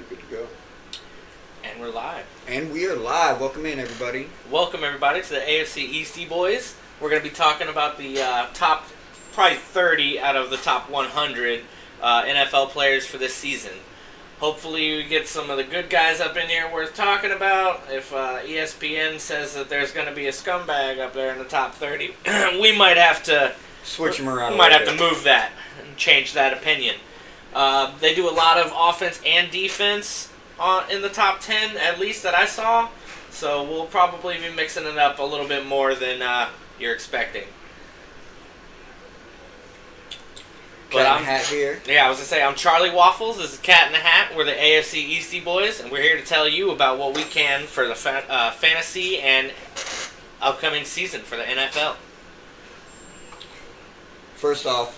Good to go. And we're live. And we are live. Welcome in, everybody. Welcome, everybody, to the AFC Eastie boys. We're going to be talking about the top, probably 30 out of the top 100 NFL players for this season. Hopefully we get some of the good guys up in here worth talking about. If ESPN says that there's going to be a scumbag up there in the top 30, we might have to switch them around. We might have to move that and change that opinion. They do a lot of offense and defense in the top 10, at least that I saw. So we'll probably be mixing it up a little bit more than you're expecting. Cat in the Hat here. Yeah, I was going to say, I'm Charlie Waffles. This is Cat in the Hat. We're the AFC Eastie boys, and we're here to tell you about what we can for the fantasy and upcoming season for the NFL. First off,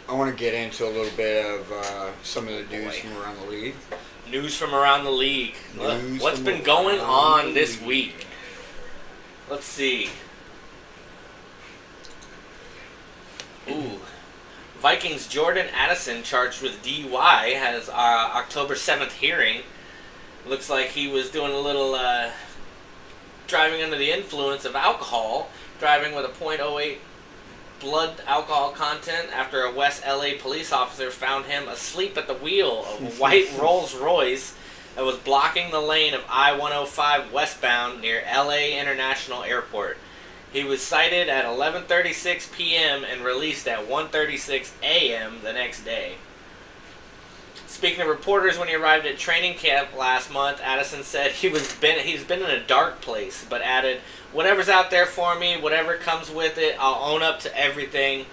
I want to get into a little bit of some of the news from around the league. News from around the league. What's been going on this week? Let's see. Ooh. Vikings Jordan Addison, charged with DUI, has October 7th hearing. Looks like he was doing a little driving under the influence of alcohol, driving with a .08 blood alcohol content after a West LA police officer found him asleep at the wheel of a white Rolls Royce that was blocking the lane of I-105 westbound near LA International Airport. He was cited at 11:36 p.m. and released at 1:36 a.m. the next day. Speaking to reporters when he arrived at training camp last month, Addison said he's been in a dark place, but added, "Whatever's out there for me, whatever comes with it, I'll own up to everything.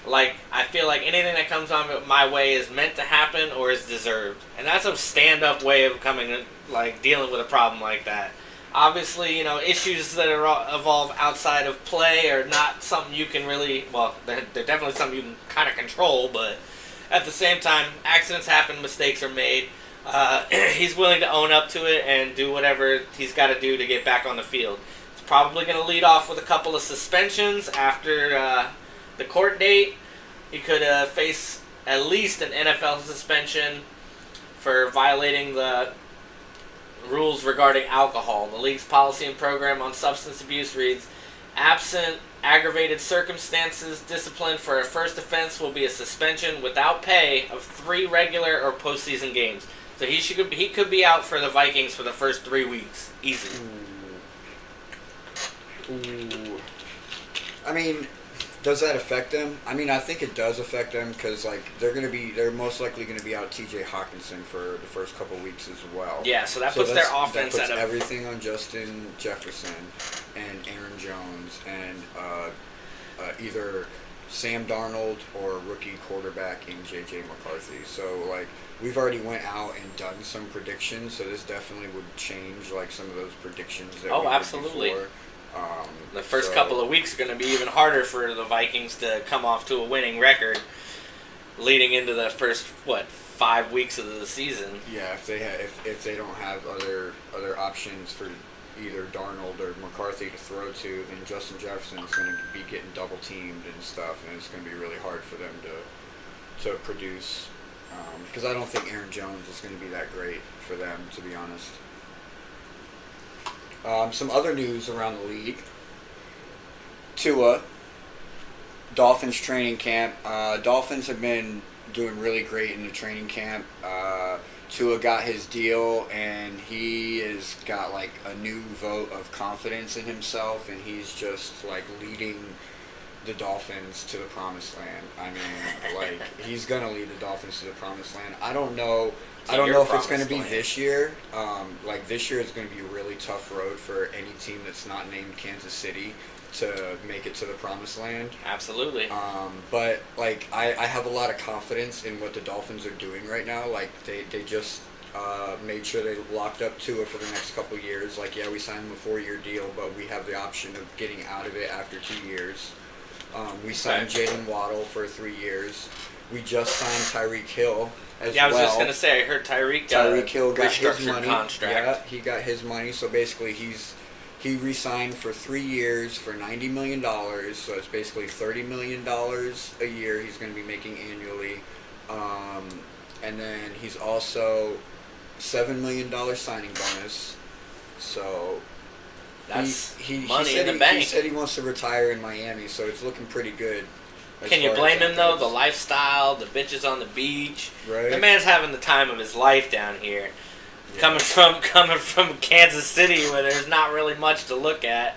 Like, I feel like anything that comes on my way is meant to happen or is deserved." And that's a stand-up way of dealing with a problem like that. Obviously, issues that evolve outside of play are not something you can really, they're definitely something you can kind of control, but at the same time, accidents happen, mistakes are made. He's willing to own up to it and do whatever he's got to do to get back on the field. It's probably going to lead off with a couple of suspensions after the court date. He could face at least an NFL suspension for violating the rules regarding alcohol. The league's policy and program on substance abuse reads, "Absent aggravated circumstances, discipline for a first offense will be a suspension without pay of 3 regular or postseason games." So he could be out for the Vikings for the first 3 weeks. Easy. Ooh. I mean, does that affect them? I mean, I think it does affect them because they're most likely going to be out T.J. Hawkinson for the first couple weeks as well. Yeah, so that puts their offense that puts everything on Justin Jefferson and Aaron Jones and either Sam Darnold or rookie quarterback in J.J. McCarthy. So we've already went out and done some predictions, so this definitely would change some of those predictions that we did absolutely. Before. The first couple of weeks are going to be even harder for the Vikings to come off to a winning record leading into the first 5 weeks of the season. Yeah, if they don't have other options for either Darnold or McCarthy to throw to, then Justin Jefferson is going to be getting double teamed and stuff, and it's going to be really hard for them to produce. Because I don't think Aaron Jones is going to be that great for them, to be honest. Some other news around the league. Tua, Dolphins training camp. Dolphins have been doing really great in the training camp. Tua got his deal, and he has got a new vote of confidence in himself, and he's just leading the Dolphins to the promised land. I mean, he's gonna lead the Dolphins to the promised land. I don't know if it's going to be this year. This year is going to be a really tough road for any team that's not named Kansas City to make it to the promised land. Absolutely. But I have a lot of confidence in what the Dolphins are doing right now. They just made sure they locked up Tua for the next couple years. We signed him a 4-year deal, but we have the option of getting out of it after 2 years. We signed Jalen Waddle for 3 years. We just signed Tyreek Hill as well. Yeah, I was just going to say, I heard Tyreek Hill got his money. Contract. Yeah, he got his money. So basically, he re-signed for 3 years for $90 million. So it's basically $30 million a year he's going to be making annually. And then he's also $7 million signing bonus. So That's he money said in the bank. He said he wants to retire in Miami, so it's looking pretty good. Can you blame him though? The lifestyle, the bitches on the beach. Right. The man's having the time of his life down here. Yeah. Coming from Kansas City, where there's not really much to look at,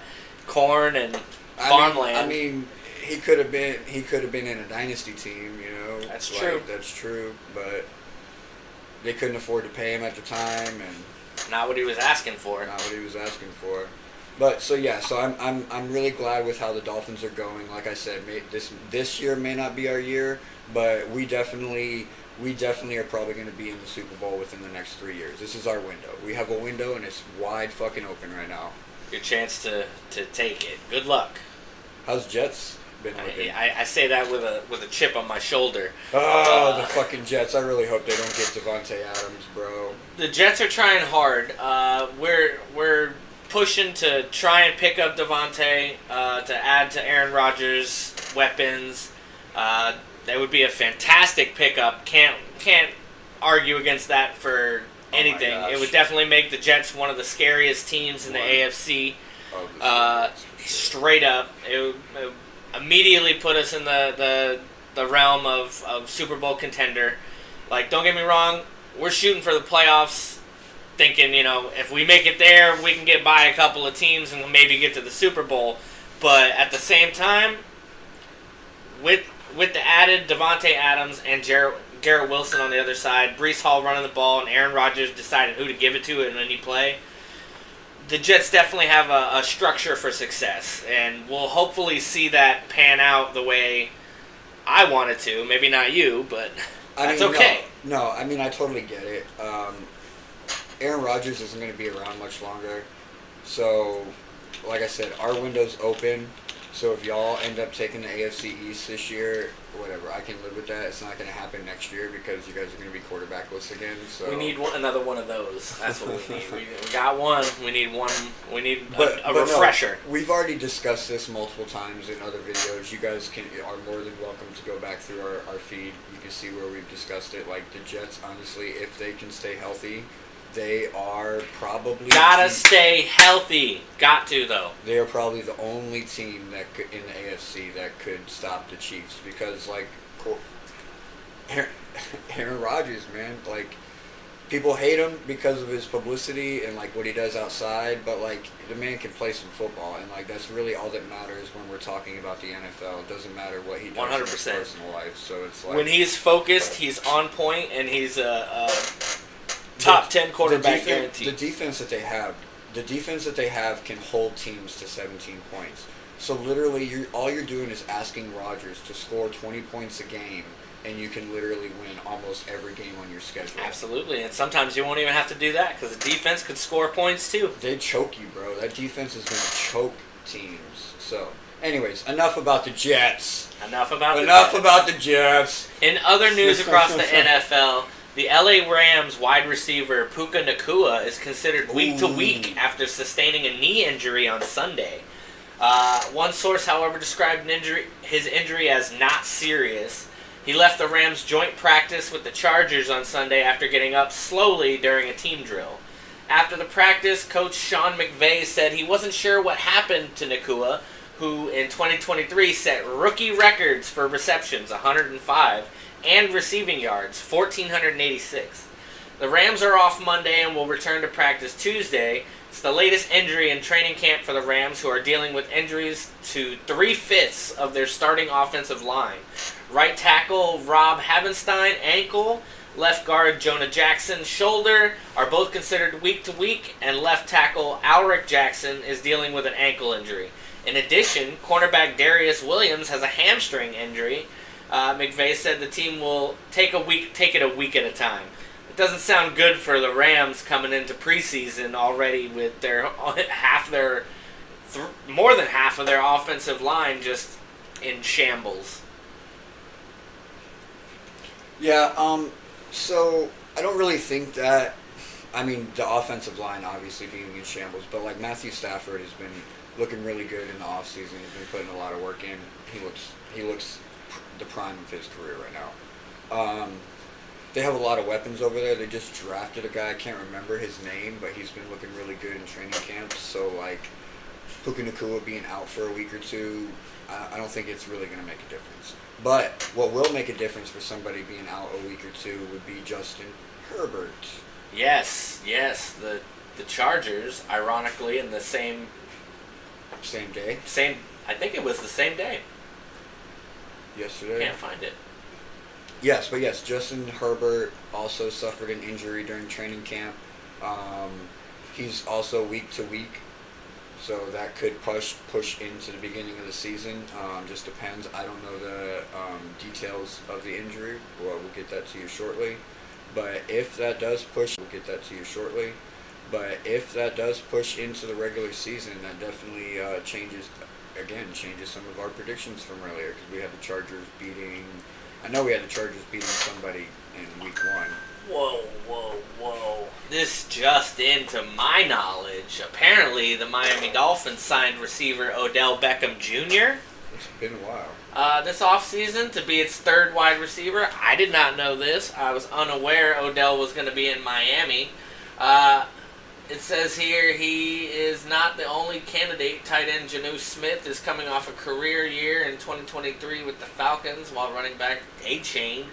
corn and farmland. I mean, he could have been in a dynasty team, you know. That's true. That's true, but they couldn't afford to pay him at the time, and not what he was asking for. Not what he was asking for. But so I'm really glad with how the Dolphins are going. Like I said, this year may not be our year, but we definitely are probably going to be in the Super Bowl within the next 3 years. This is our window. We have a window, and it's wide fucking open right now. Your chance to take it. Good luck. How's Jets been looking? I say that with a chip on my shoulder. Oh, the fucking Jets! I really hope they don't get Devontae Adams, bro. The Jets are trying hard. We're pushing to try and pick up Devontae to add to Aaron Rodgers' weapons. That would be a fantastic pickup. Can't argue against that for anything. It would definitely make the Jets one of the scariest teams in the AFC. Straight up, it would immediately put us in the realm of Super Bowl contender. Like, don't get me wrong, we're shooting for the playoffs, thinking, you know, if we make it there, we can get by a couple of teams and maybe get to the Super Bowl. But at the same time, with the added Devontae Adams and Garrett Wilson on the other side, Breece Hall running the ball, and Aaron Rodgers deciding who to give it to in any play, the Jets definitely have a structure for success, and we'll hopefully see that pan out the way I want it to. Maybe not you, but that's okay. No, I mean, I totally get it. Aaron Rodgers isn't going to be around much longer, so like I said, our window's open. So if y'all end up taking the AFC East this year, whatever, I can live with that. It's not going to happen next year because you guys are going to be quarterbackless again. So we need another one of those. That's what we need. We got one. We need one. We need a refresher. No, we've already discussed this multiple times in other videos. You guys are more than welcome to go back through our feed. You can see where we've discussed it. Like the Jets, honestly, if they can stay healthy, they are probably gotta stay healthy. Got to though. They are probably the only team that could, in the AFC that could stop the Chiefs because like Aaron Rodgers, man, like people hate him because of his publicity and like what he does outside, but like the man can play some football and like that's really all that matters when we're talking about the NFL. It doesn't matter what he does 100%. In his personal life. So it's like when he's focused, he's on point and he's a top 10 quarterback guaranteed. The defense that they have can hold teams to 17 points. So literally, all you're doing is asking Rodgers to score 20 points a game, and you can literally win almost every game on your schedule. Absolutely, and sometimes you won't even have to do that because the defense could score points too. They choke you, bro. That defense is going to choke teams. So, anyways, enough about the Jets. Enough about the Jets. In other news across the NFL. The LA Rams wide receiver Puka Nacua is considered week to week after sustaining a knee injury on Sunday. One source, however, described his injury as not serious. He left the Rams joint practice with the Chargers on Sunday after getting up slowly during a team drill. After the practice, Coach Sean McVay said he wasn't sure what happened to Nacua, who in 2023 set rookie records for receptions, 105, and receiving yards, 1,486. The Rams are off Monday and will return to practice Tuesday. It's the latest injury in training camp for the Rams, who are dealing with injuries to 3/5 of their starting offensive line. Right tackle Rob Havenstein, ankle. Left guard Jonah Jackson, shoulder, are both considered week to week, and left tackle Alric Jackson is dealing with an ankle injury. In addition, cornerback Darius Williams has a hamstring injury. McVay said the team will take it a week at a time. It doesn't sound good for the Rams coming into preseason already with more than half of their offensive line just in shambles. Yeah, so I don't really think that. I mean, the offensive line obviously being in shambles, but like Matthew Stafford has been looking really good in the offseason. He's been putting a lot of work in. He looks the prime of his career right now. they have a lot of weapons over there. They just drafted a guy. I can't remember his name, but he's been looking really good in training camps. So like Puka Nakua being out for a week or two, I don't think it's really going to make a difference. But what will make a difference for somebody being out a week or two would be Justin Herbert. Yes. The Chargers, ironically, in the same Day? I think it was the same day. Yesterday? Can't find it. Yes, Justin Herbert also suffered an injury during training camp. He's also week to week, so that could push into the beginning of the season. Just depends. I don't know the details of the injury. Well, we'll get that to you shortly. But if that does push, into the regular season, that definitely changes some of our predictions from earlier, because we had the Chargers beating. I know we had the Chargers beating somebody in week 1. Whoa. This just into my knowledge. Apparently, the Miami Dolphins signed receiver Odell Beckham Jr. It's been a while. This offseason to be its third wide receiver. I did not know this. I was unaware Odell was going to be in Miami. It says here he is not the only candidate. Tight end Janu Smith is coming off a career year in 2023 with the Falcons, while running back A-Chain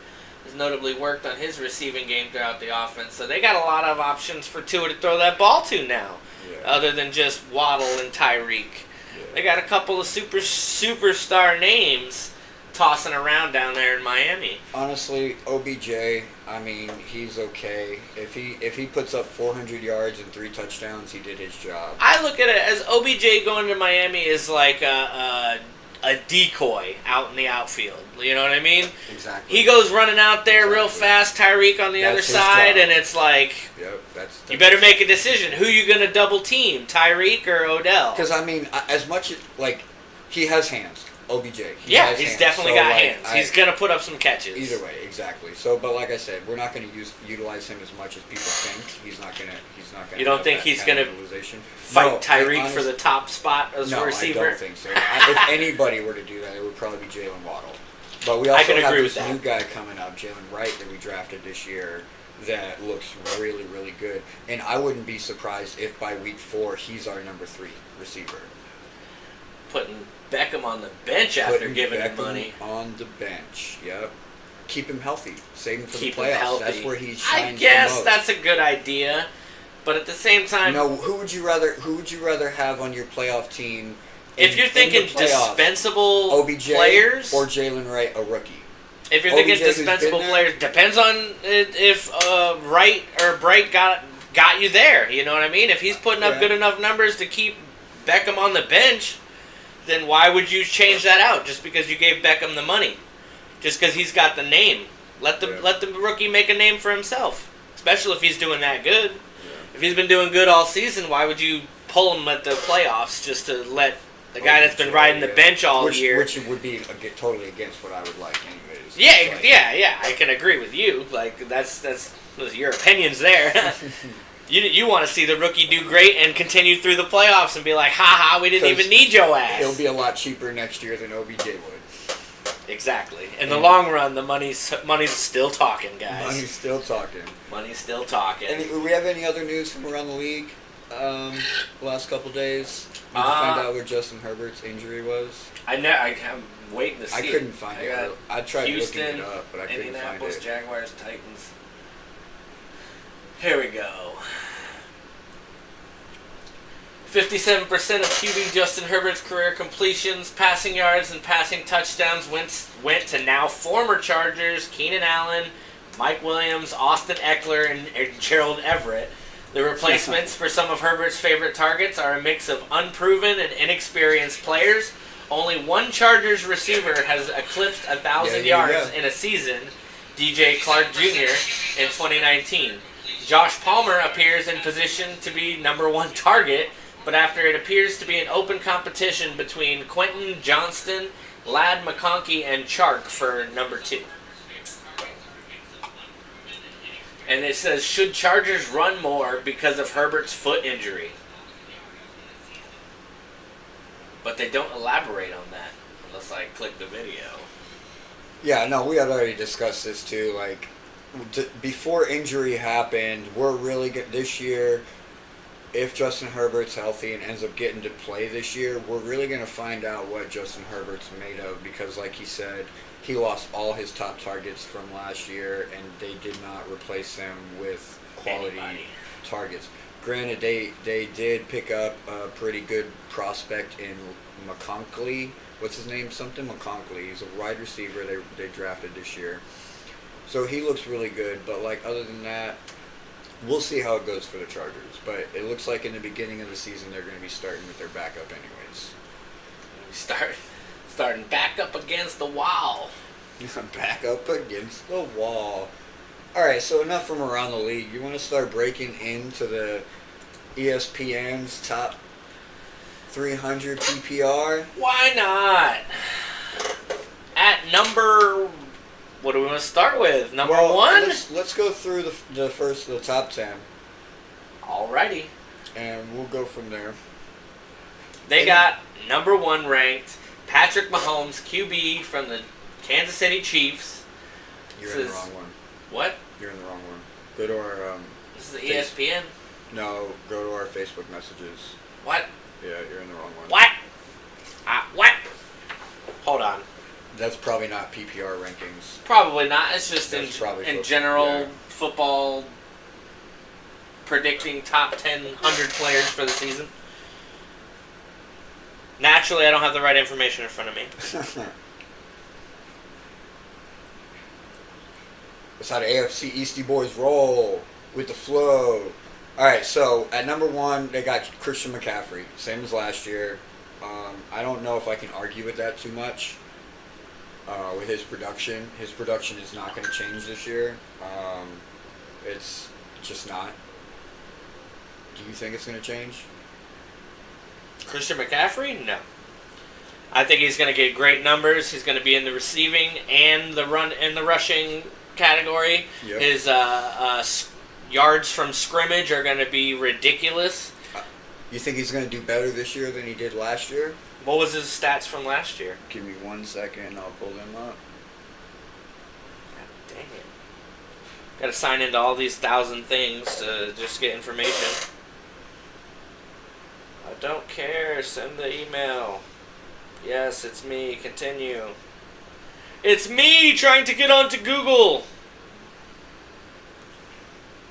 has notably worked on his receiving game throughout the offense. So they got a lot of options for Tua to throw that ball to now, other than just Waddle and Tyreek. Yeah. They got a couple of superstar names tossing around down there in Miami. Honestly, OBJ, I mean, he's okay. If he puts up 400 yards and 3 touchdowns, he did his job. I look at it as OBJ going to Miami is like a decoy out in the outfield. You know what I mean? Exactly. He goes running out there real fast, Tyreek on the other side, and it's like, yep, that's you better make a decision. Who you going to double team, Tyreek or Odell? Because, I mean, as much as, like, he has hands. OBJ. He's definitely got hands. He's going to put up some catches. Either way, exactly. So, but like I said, we're not going to utilize him as much as people think. He's not going to. You don't think he's going to fight Tyreek for the top spot as a receiver? No, I don't think so. If anybody were to do that, it would probably be Jalen Waddle. But we also have this new guy coming up, Jalen Wright, that we drafted this year, that looks really, really good. And I wouldn't be surprised if by week 4 he's our number 3 receiver. Putting Beckham on the bench after giving him money. On the bench, yep. Keep him healthy. Save him for the Keep him playoffs. healthy. That's where he shines I guess the most. that's a good idea, but at the same time, who would you rather have on your playoff team? If you're thinking dispensable OBJ players, or Jalen Wright, a rookie. If you're thinking dispensable players, depends on if Wright or Bright got you there. You know what I mean? If he's putting up good enough numbers to keep Beckham on the bench, then why would you change that out just because you gave Beckham the money? Just because he's got the name. Let the rookie make a name for himself, especially if he's doing that good. Yeah. If he's been doing good all season, why would you pull him at the playoffs just to let the guy that's been riding the bench all year? Which would be totally against what I would like anyways. Yeah, I can agree with you. Like, that's your opinions there. You want to see the rookie do great and continue through the playoffs and be like, ha, we didn't even need your ass. He'll be a lot cheaper next year than OBJ would. Exactly. In the long run, the money's still talking, guys. Money's still talking. Money's still talking. Do we have any other news from around the league the last couple days? Did you find out where Justin Herbert's injury was? I'm waiting to see. I couldn't find it. I tried looking it up, but I couldn't find it. Indianapolis, Jaguars, Titans. Here we go. 57% of QB Justin Herbert's career completions, passing yards, and passing touchdowns went to now former Chargers Keenan Allen, Mike Williams, Austin Eckler, and Gerald Everett. The replacements for some of Herbert's favorite targets are a mix of unproven and inexperienced players. Only one Chargers receiver has eclipsed 1,000 yards in a season, DJ Clark Jr. in 2019. Josh Palmer appears in position to be number 1 target, but after it appears to be an open competition between Quentin Johnston, Ladd McConkey, and Chark for number 2. And it says, should Chargers run more because of Herbert's foot injury? But they don't elaborate on that unless I click the video. Yeah, no, we had already discussed this too. Like, before injury happened, we're really good this year. If Justin Herbert's healthy and ends up getting to play this year, we're really going to find out what Justin Herbert's made of because, like he said, he lost all his top targets from last year, and they did not replace them with quality targets. Granted, they did pick up a pretty good prospect in McConkley. What's his name? Something McConkley. He's a wide receiver they drafted this year. So he looks really good, but like other than that, we'll see how it goes for the Chargers. But it looks like in the beginning of the season they're going to be starting with their backup anyways. Starting back up against the wall. Back up against the wall. Alright, so enough from around the league. You want to start breaking into the ESPN's top 300 PPR? Why not? At number... What do we want to start with? Number one? Let's go through the top 10. Alrighty. And we'll go from there. They got number one ranked Patrick Mahomes, QB from the Kansas City Chiefs. You're in the wrong one. What? You're in the wrong one. Go to our... this is ESPN? No, go to our Facebook messages. What? Yeah, you're in the wrong one. What? What? Hold on. That's probably not PPR rankings. Probably not. It's just in general football predicting top 100 players for the season. Naturally, I don't have the right information in front of me. That's how the AFC Eastie boys roll with the flow. All right, so at number one, they got Christian McCaffrey, same as last year. I don't know if I can argue with that too much. With his production is not going to change this year. It's just not. Do you think it's going to change? Christian McCaffrey? No. I think he's going to get great numbers. He's going to be in the receiving and the rushing category. Yep. His yards from scrimmage are going to be ridiculous. You think he's going to do better this year than he did last year? What was his stats from last year? Give me 1 second and I'll pull them up. God dang it. Got to sign into all these 1,000 things to just get information. I don't care. Send the email. Yes, it's me. Continue. It's me trying to get onto Google.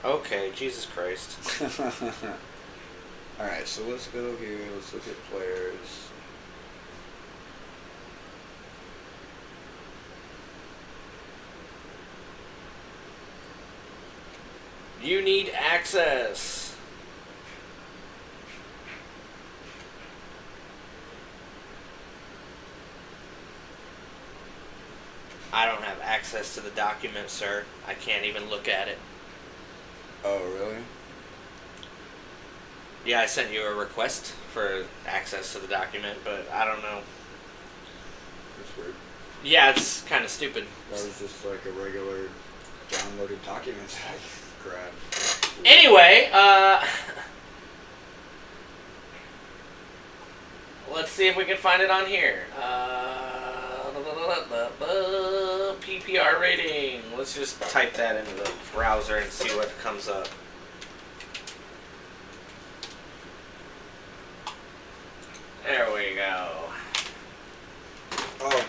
Okay, Jesus Christ. Alright, so let's go here. Let's look at players. You need access. I don't have access to the document, sir. I can't even look at it. Oh, really? Yeah, I sent you a request for access to the document, but I don't know. That's weird. Yeah, it's kind of stupid. That was just like a regular downloaded document that I grabbed. Anyway, let's see if we can find it on here. PPR rating. Let's just type that into the browser and see what comes up. There we go. Oh,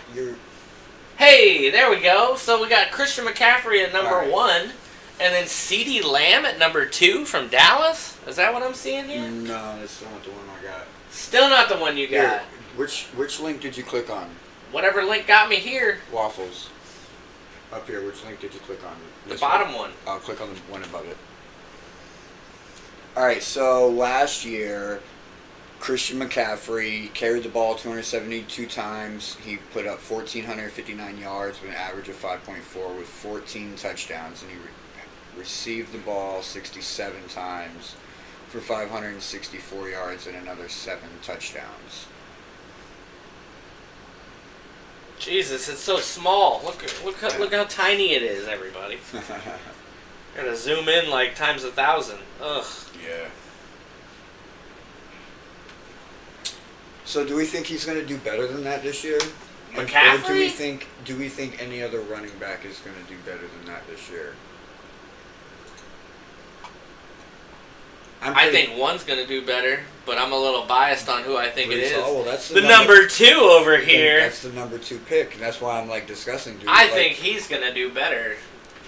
Hey, there we go. So we got Christian McCaffrey at number right. 1, and then CeeDee Lamb at number 2 from Dallas. Is that what I'm seeing here? No, that's not the one I got. Still not the one you got. Here, which link did you click on? Whatever link got me here. Waffles. Up here, which link did you click on? The bottom one. I'll click on the one above it. Alright, so last year, Christian McCaffrey carried the ball 272 times. He put up 1,459 yards with an average of 5.4 with 14 touchdowns. And he received the ball 67 times for 564 yards and another 7 touchdowns. Jesus, it's so small. Look how tiny it is, everybody. Gotta zoom in like times 1,000. Ugh. Yeah. So do we think he's going to do better than that this year? McCaffrey? Or do we think any other running back is going to do better than that this year? I think one's going to do better, but I'm a little biased on who I think it is. Well, that's the number 2 over here. That's the number 2 pick, and that's why I'm like discussing. Dude, I think he's going to do better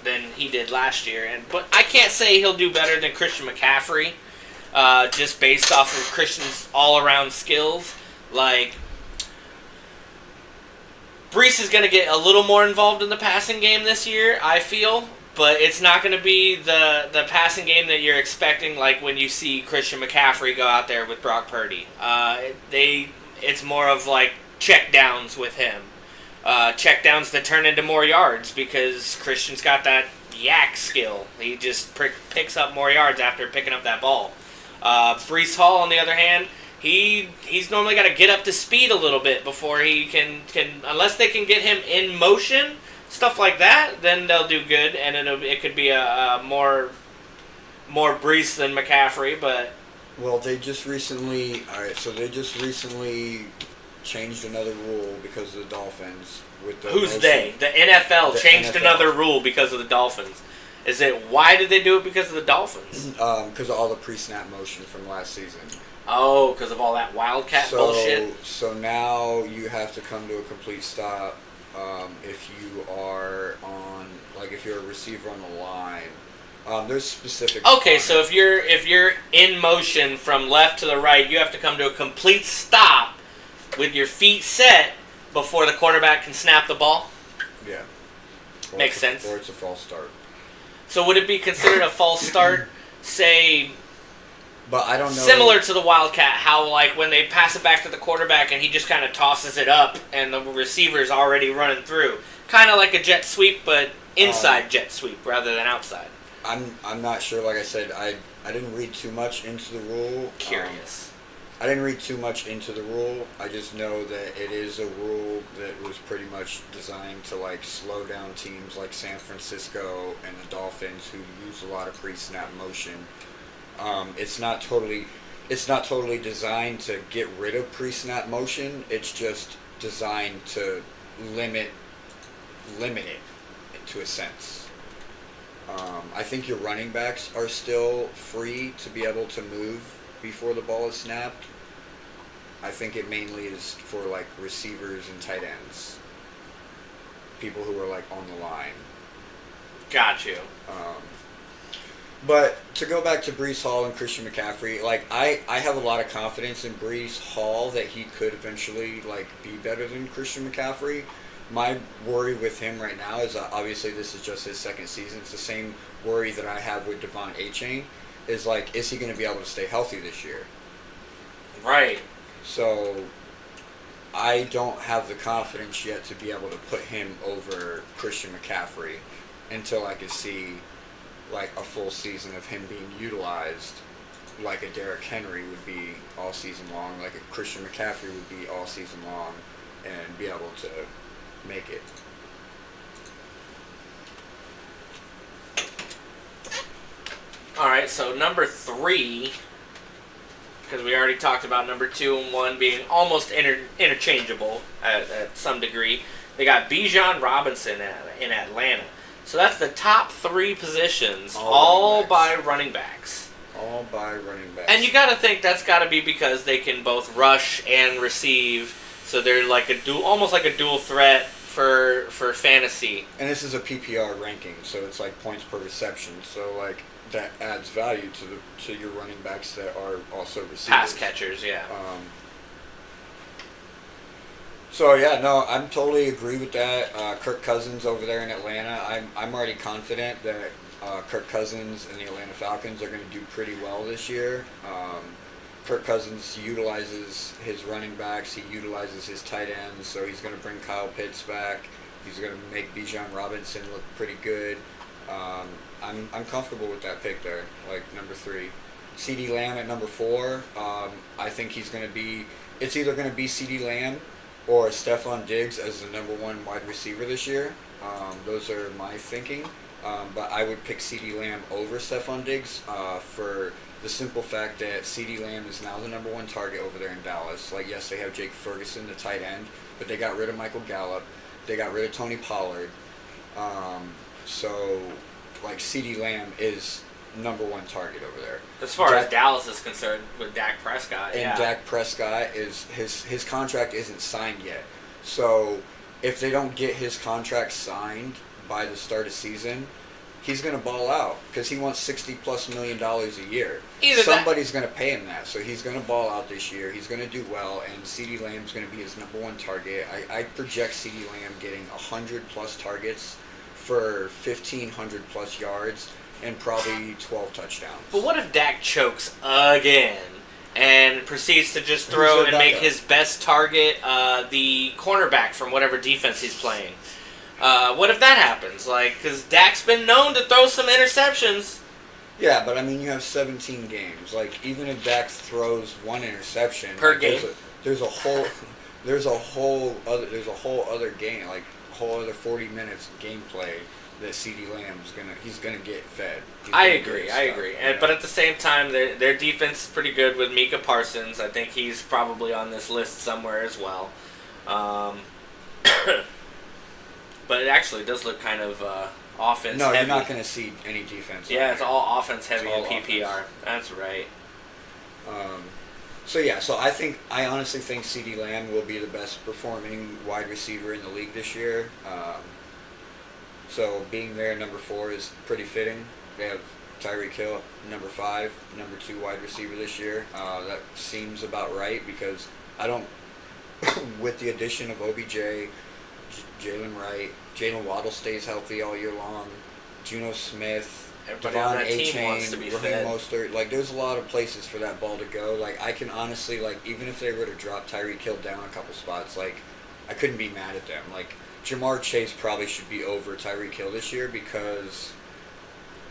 than he did last year, but I can't say he'll do better than Christian McCaffrey, just based off of Christian's all-around skills. Like, Brees is going to get a little more involved in the passing game this year, I feel. But it's not going to be the passing game that you're expecting, like when you see Christian McCaffrey go out there with Brock Purdy. It's more of like check downs with him. Check downs that turn into more yards because Christian's got that yak skill. He just picks up more yards after picking up that ball. Brees Hall, on the other hand, he's normally got to get up to speed a little bit before he can unless they can get him in motion. Stuff like that, then they'll do good, and it could be a more Brees than McCaffrey, but... Well, they just recently changed another rule because of the Dolphins. With the Who's they? The NFL changed another rule because of the Dolphins. Why did they do it because of the Dolphins? Because of all the pre-snap motion from last season. Oh, because of all that Wildcat bullshit? So now you have to come to a complete stop. If you are if you're a receiver on the line, there's specific. Okay, so if you're in motion from left to the right, you have to come to a complete stop with your feet set before the quarterback can snap the ball. Yeah, makes sense. Or it's a false start. So would it be considered a false start? Say. But I don't know. Similar to the Wildcat, how like when they pass it back to the quarterback and he just kind of tosses it up and the receiver's already running through. Kind of like a jet sweep, but inside jet sweep rather than outside. I'm not sure. Like I said, I didn't read too much into the rule. Curious. I didn't read too much into the rule. I just know that it is a rule that was pretty much designed to like slow down teams like San Francisco and the Dolphins who use a lot of pre-snap motion. It's not totally designed to get rid of pre-snap motion. It's just designed to limit it to a sense. I think your running backs are still free to be able to move before the ball is snapped. I think it mainly is for like receivers and tight ends, people who are like on the line. Got you. But to go back to Brees Hall and Christian McCaffrey, like I have a lot of confidence in Brees Hall that he could eventually like be better than Christian McCaffrey. My worry with him right now is obviously this is just his second season. It's the same worry that I have with Devon Achane. Is like, is he going to be able to stay healthy this year? Right. So I don't have the confidence yet to be able to put him over Christian McCaffrey until I can see like a full season of him being utilized like a Derrick Henry would be all season long, like a Christian McCaffrey would be all season long, and be able to make it. Alright, so number 3, because we already talked about number 2 and 1 being almost interchangeable at some degree. They got Bijan Robinson in Atlanta. So that's the top 3 positions, all by running backs. All by running backs. And you got to think that's got to be because they can both rush and receive. So they're like almost like a dual threat for fantasy. And this is a PPR ranking, so it's like points per reception. So like that adds value to your running backs that are also receivers. Pass catchers, yeah. So yeah, no, I'm totally agree with that. Kirk Cousins over there in Atlanta, I'm already confident that Kirk Cousins and the Atlanta Falcons are going to do pretty well this year. Kirk Cousins utilizes his running backs, he utilizes his tight ends, so he's going to bring Kyle Pitts back. He's going to make Bijan Robinson look pretty good. I'm comfortable with that pick there, like number 3. CeeDee Lamb at number 4. I think he's going to be. It's either going to be CeeDee Lamb or Stephon Diggs as the number 1 wide receiver this year. Those are my thinking. But I would pick CeeDee Lamb over Stephon Diggs for the simple fact that CeeDee Lamb is now the number 1 target over there in Dallas. Like, yes, they have Jake Ferguson, the tight end, but they got rid of Michael Gallup. They got rid of Tony Pollard. So, like, CeeDee Lamb is number one target over there. As far as Dallas is concerned, with Dak Prescott, and Dak Prescott is his contract isn't signed yet. So if they don't get his contract signed by the start of season, he's going to ball out because he wants $60+ million a year. Somebody's going to pay him that, so he's going to ball out this year. He's going to do well, and CeeDee Lamb's going to be his number one target. I project CeeDee Lamb getting 100+ targets for 1,500+ yards and probably 12 touchdowns. But what if Dak chokes again and proceeds to just throw and make his best target the cornerback from whatever defense he's playing? What if that happens? Because Dak's been known to throw some interceptions. Yeah, but I mean, you have 17 games. Even if Dak throws one interception per game, there's a whole other game, a whole other 40 minutes of gameplay that CeeDee Lamb's gonna get fed. I agree. Yeah. But at the same time, their defense is pretty good with Micah Parsons. I think he's probably on this list somewhere as well. But it actually does look kind of offense heavy. No, you're not going to see any defense. Yeah, it's all offense heavy in PPR. Offense. That's right. So I honestly think CeeDee Lamb will be the best performing wide receiver in the league this year. So being there number 4 is pretty fitting. They have Tyreek Hill, number 5, number 2 wide receiver this year. That seems about right because I don't, with the addition of OBJ, Jalen Wright, Jalen Waddle stays healthy all year long, Geno Smith, Devon A-Chain, Raheem Mostert. There's a lot of places for that ball to go. I can honestly, even if they were to drop Tyreek Hill down a couple spots, I couldn't be mad at them. Jamar Chase probably should be over Tyreek Hill this year because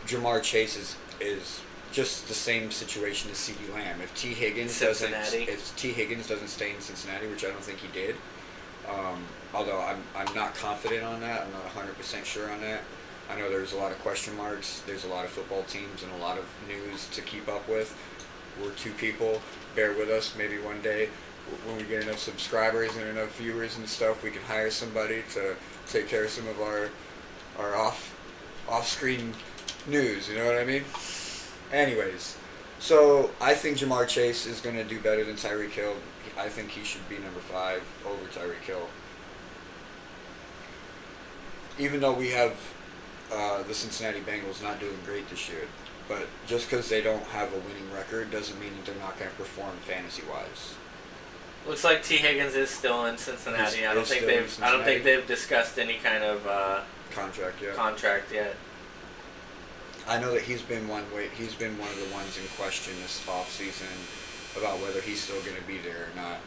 Jamar Chase is just the same situation as CeeDee Lamb. If T. Higgins doesn't stay in Cincinnati, which I don't think he did, although I'm not confident on that, I'm not 100% sure on that. I know there's a lot of question marks. There's a lot of football teams and a lot of news to keep up with. We're 2 people. Bear with us. Maybe one day, when we get enough subscribers and enough viewers and stuff, we can hire somebody to take care of some of our off-screen news. You know what I mean? Anyways, so I think Jamar Chase is going to do better than Tyreek Hill. I think he should be number 5 over Tyreek Hill. Even though we have the Cincinnati Bengals not doing great this year, but just because they don't have a winning record doesn't mean that they're not going to perform fantasy-wise. Looks like T. Higgins is still in Cincinnati. I don't think they've discussed any kind of contract yet. I know that he's been one of the ones in question this offseason about whether he's still going to be there or not.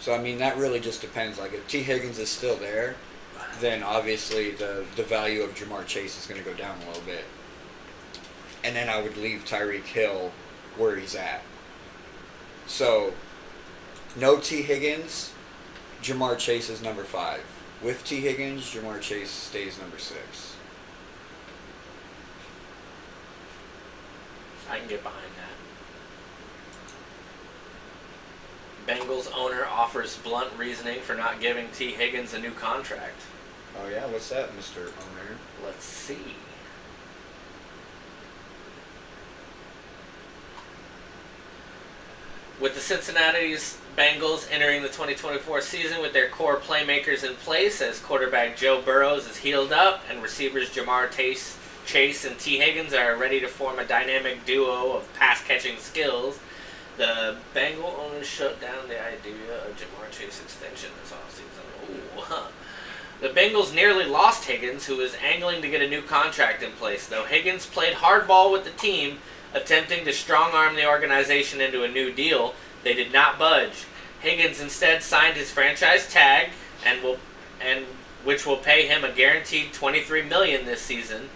So I mean, that really just depends. If T. Higgins is still there, then obviously the value of Jamar Chase is going to go down a little bit. And then I would leave Tyreek Hill where he's at. So, no T. Higgins, Jamar Chase is number 5. With T. Higgins, Jamar Chase stays number 6. I can get behind that. Bengals owner offers blunt reasoning for not giving T. Higgins a new contract. Oh yeah, what's that, Mr. Owner? Let's see. With the Cincinnati Bengals entering the 2024 season with their core playmakers in place as quarterback Joe Burrow is healed up and receivers Jamar Chase and T. Higgins are ready to form a dynamic duo of pass-catching skills, the Bengal owners shut down the idea of Jamar Chase extension this offseason. Ooh, huh. The Bengals nearly lost Higgins, who is angling to get a new contract in place, though Higgins played hardball with the team, attempting to strong-arm the organization into a new deal. They did not budge. Higgins instead signed his franchise tag, which will pay him a guaranteed $23 million this season.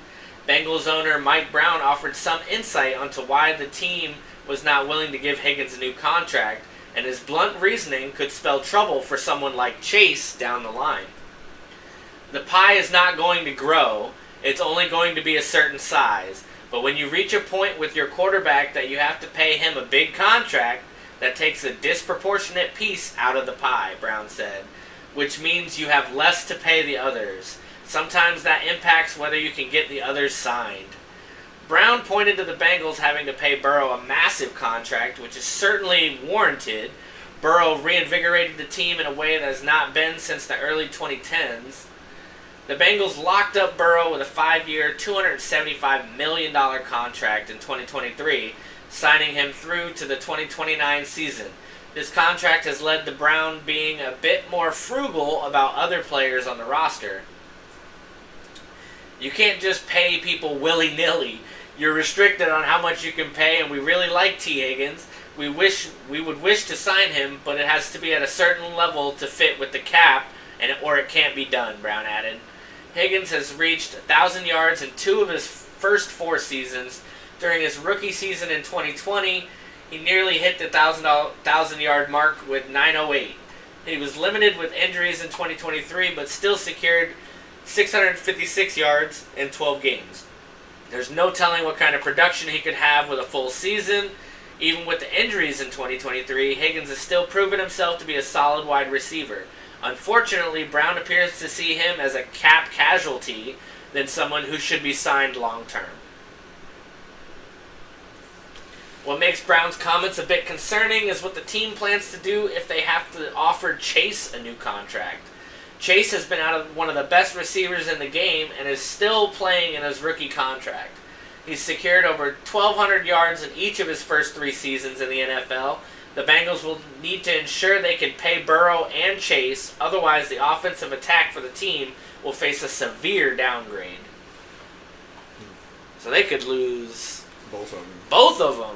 Bengals owner Mike Brown offered some insight onto why the team was not willing to give Higgins a new contract, and his blunt reasoning could spell trouble for someone like Chase down the line. The pie is not going to grow. It's only going to be a certain size. But when you reach a point with your quarterback that you have to pay him a big contract, that takes a disproportionate piece out of the pie, Brown said, which means you have less to pay the others. Sometimes that impacts whether you can get the others signed. Brown pointed to the Bengals having to pay Burrow a massive contract, which is certainly warranted. Burrow reinvigorated the team in a way that has not been since the early 2010s. The Bengals locked up Burrow with a 5-year, $275 million contract in 2023, signing him through to the 2029 season. This contract has led to Brown being a bit more frugal about other players on the roster. You can't just pay people willy-nilly. You're restricted on how much you can pay, and we really like T. Higgins. We would wish to sign him, but it has to be at a certain level to fit with the cap, or it can't be done, Brown added. Higgins has reached 1,000 yards in 2 of his first 4 seasons. During his rookie season in 2020, he nearly hit the 1,000-yard mark with 908. He was limited with injuries in 2023, but still secured 656 yards in 12 games. There's no telling what kind of production he could have with a full season. Even with the injuries in 2023, Higgins has still proven himself to be a solid wide receiver. Unfortunately, Brown appears to see him as a cap casualty than someone who should be signed long-term. What makes Brown's comments a bit concerning is what the team plans to do if they have to offer Chase a new contract. Chase has been out of one of the best receivers in the game and is still playing in his rookie contract. He's secured over 1,200 yards in each of his first 3 seasons in the NFL. The Bengals will need to ensure they can pay Burrow and Chase, otherwise the offensive attack for the team will face a severe downgrade. So they could lose both of them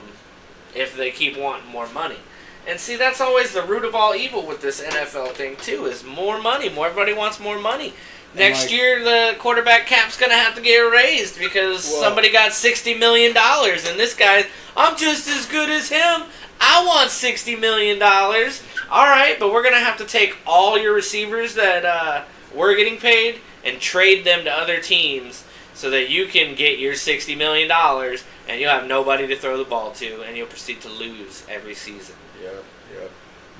if they keep wanting more money. And see, that's always the root of all evil with this NFL thing too, is more money. Everybody wants more money. Next year, the quarterback cap's going to have to get raised because somebody got $60 million. And this guy, I'm just as good as him. I want $60 million. All right, but we're going to have to take all your receivers that we're getting paid and trade them to other teams so that you can get your $60 million and you'll have nobody to throw the ball to and you'll proceed to lose every season. Yep.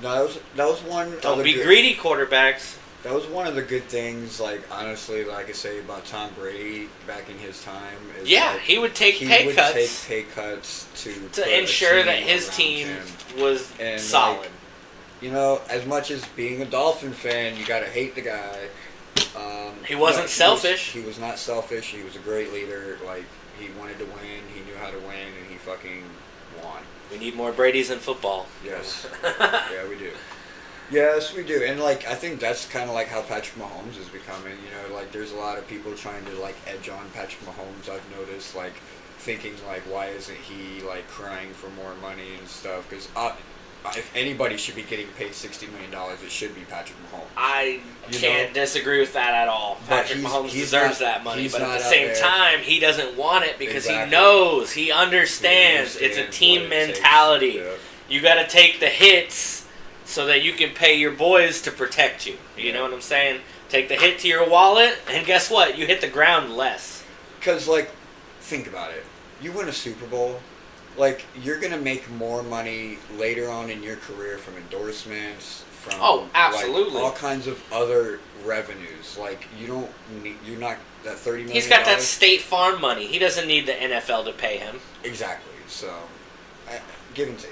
No, that was one. Don't be greedy, quarterbacks. That was one of the good things, like, honestly, like I say about Tom Brady back in his time. Is he would take pay cuts. He would take pay cuts to ensure that his team was solid. Like, you know, as much as being a Dolphin fan, you got to hate the guy. He wasn't selfish. He was not selfish. He was a great leader. Like, he wanted to win. He knew how to win, and he fucking won. We need more Bradys in football. Yes. Yeah, we do. Yes, we do. And, like, I think that's kind of like how Patrick Mahomes is becoming. You know, like, there's a lot of people trying to, like, edge on Patrick Mahomes, I've noticed, like, thinking, like, why isn't he, like, crying for more money and stuff? Because if anybody should be getting paid $60 million, it should be Patrick Mahomes. I can't disagree with that at all. Patrick Mahomes deserves that money, but at the same time, he doesn't want it because he knows, he understands it's a team mentality. Yeah. You got to take the hits so that you can pay your boys to protect you. You know what I'm saying? Take the hit to your wallet, and guess what? You hit the ground less. Because, like, think about it. You win a Super Bowl, like, you're going to make more money later on in your career from endorsements, from absolutely. Like, all kinds of other revenues. Like, you're not that $30 million. He's got that State Farm money. He doesn't need the NFL to pay him. Exactly. So, give and take.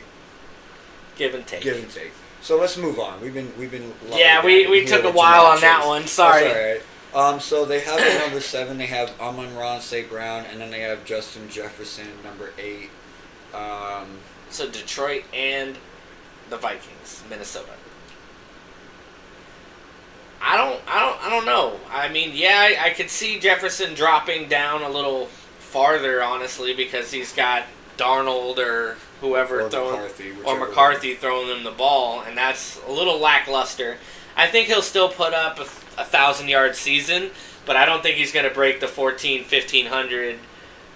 Give and take. Give and take. So let's move on. We've been. We took a while on that one. Sorry. That's all right. So they have at number 7. They have Amon-Ra St. Brown, and then they have Justin Jefferson, number 8. So Detroit and the Vikings, Minnesota. I don't know. I mean, I could see Jefferson dropping down a little farther, honestly, because he's got Darnold or whoever McCarthy throwing them the ball, and that's a little lackluster. I think he'll still put up a 1,000-yard season, but I don't think he's going to break the 1,500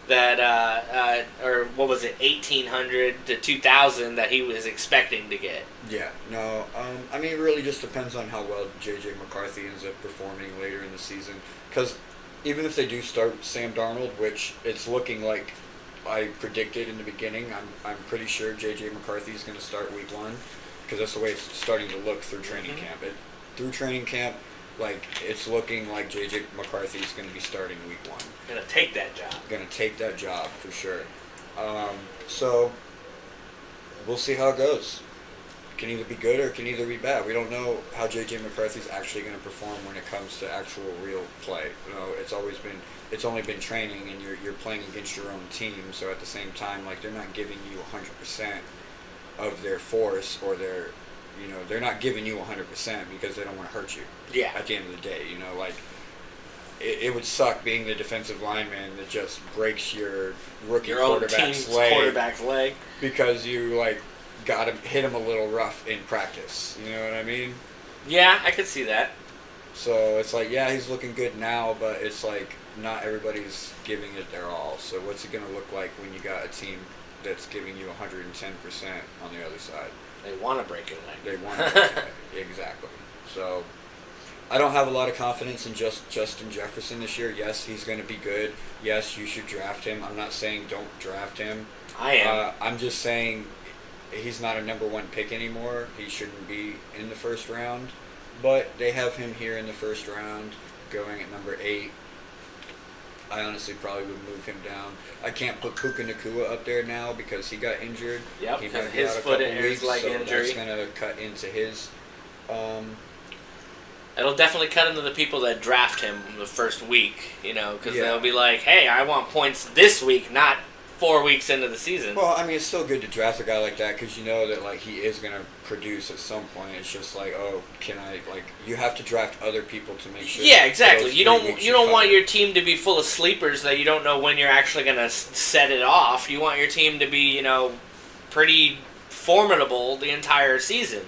that or what was it, 1,800 to 2,000 that he was expecting to get. Yeah, no, I mean, it really just depends on how well J.J. McCarthy ends up performing later in the season, because even if they do start Sam Darnold, which it's looking like I predicted in the beginning, I'm pretty sure J.J. McCarthy is going to start week 1, because that's the way it's starting to look through training camp. Through training camp, Like, it's looking like J.J. McCarthy is going to be starting week 1. Gonna take that job. Going to take that job for sure. So, we'll see how it goes. It can either be good or it can either be bad. We don't know how J.J. McCarthy is actually going to perform when it comes to actual real play. You know, it's only been training, and you're playing against your own team. So at the same time, like, they're not giving you 100% of their force, or they're not giving you 100% because they don't want to hurt you. Yeah. At the end of the day, like, it would suck being the defensive lineman that just breaks your rookie quarterback's leg because you, like, got to hit him a little rough in practice. You know what I mean? Yeah, I could see that. So it's like, yeah, he's looking good now, but it's like not everybody's giving it their all. So what's it going to look like when you got a team that's giving you 110% on the other side? They want to break your leg. They want to break it. Exactly. So I don't have a lot of confidence in Justin Jefferson this year. Yes, he's going to be good. Yes, you should draft him. I'm not saying don't draft him. I am. I'm just saying he's not a number 1 pick anymore. He shouldn't be in the first round. But they have him here in the first round, going at number 8. I honestly probably would move him down. I can't put Puka Nacua up there now because he got injured. Yep, he because his foot and his leg injury. That's going to cut into his... It'll definitely cut into the people that draft him the first week, because Yeah. they'll be like, hey, I want points this week, not 4 weeks into the season. Well, I mean, it's still good to draft a guy like that because you know that, like, he is going to produce at some point. It's just like, oh, can I, like, you have to draft other people to make sure. Yeah, exactly. You don't want cover. your team to be full of sleepers that you don't know when you're actually going to set it off. You want your team to be, pretty formidable the entire season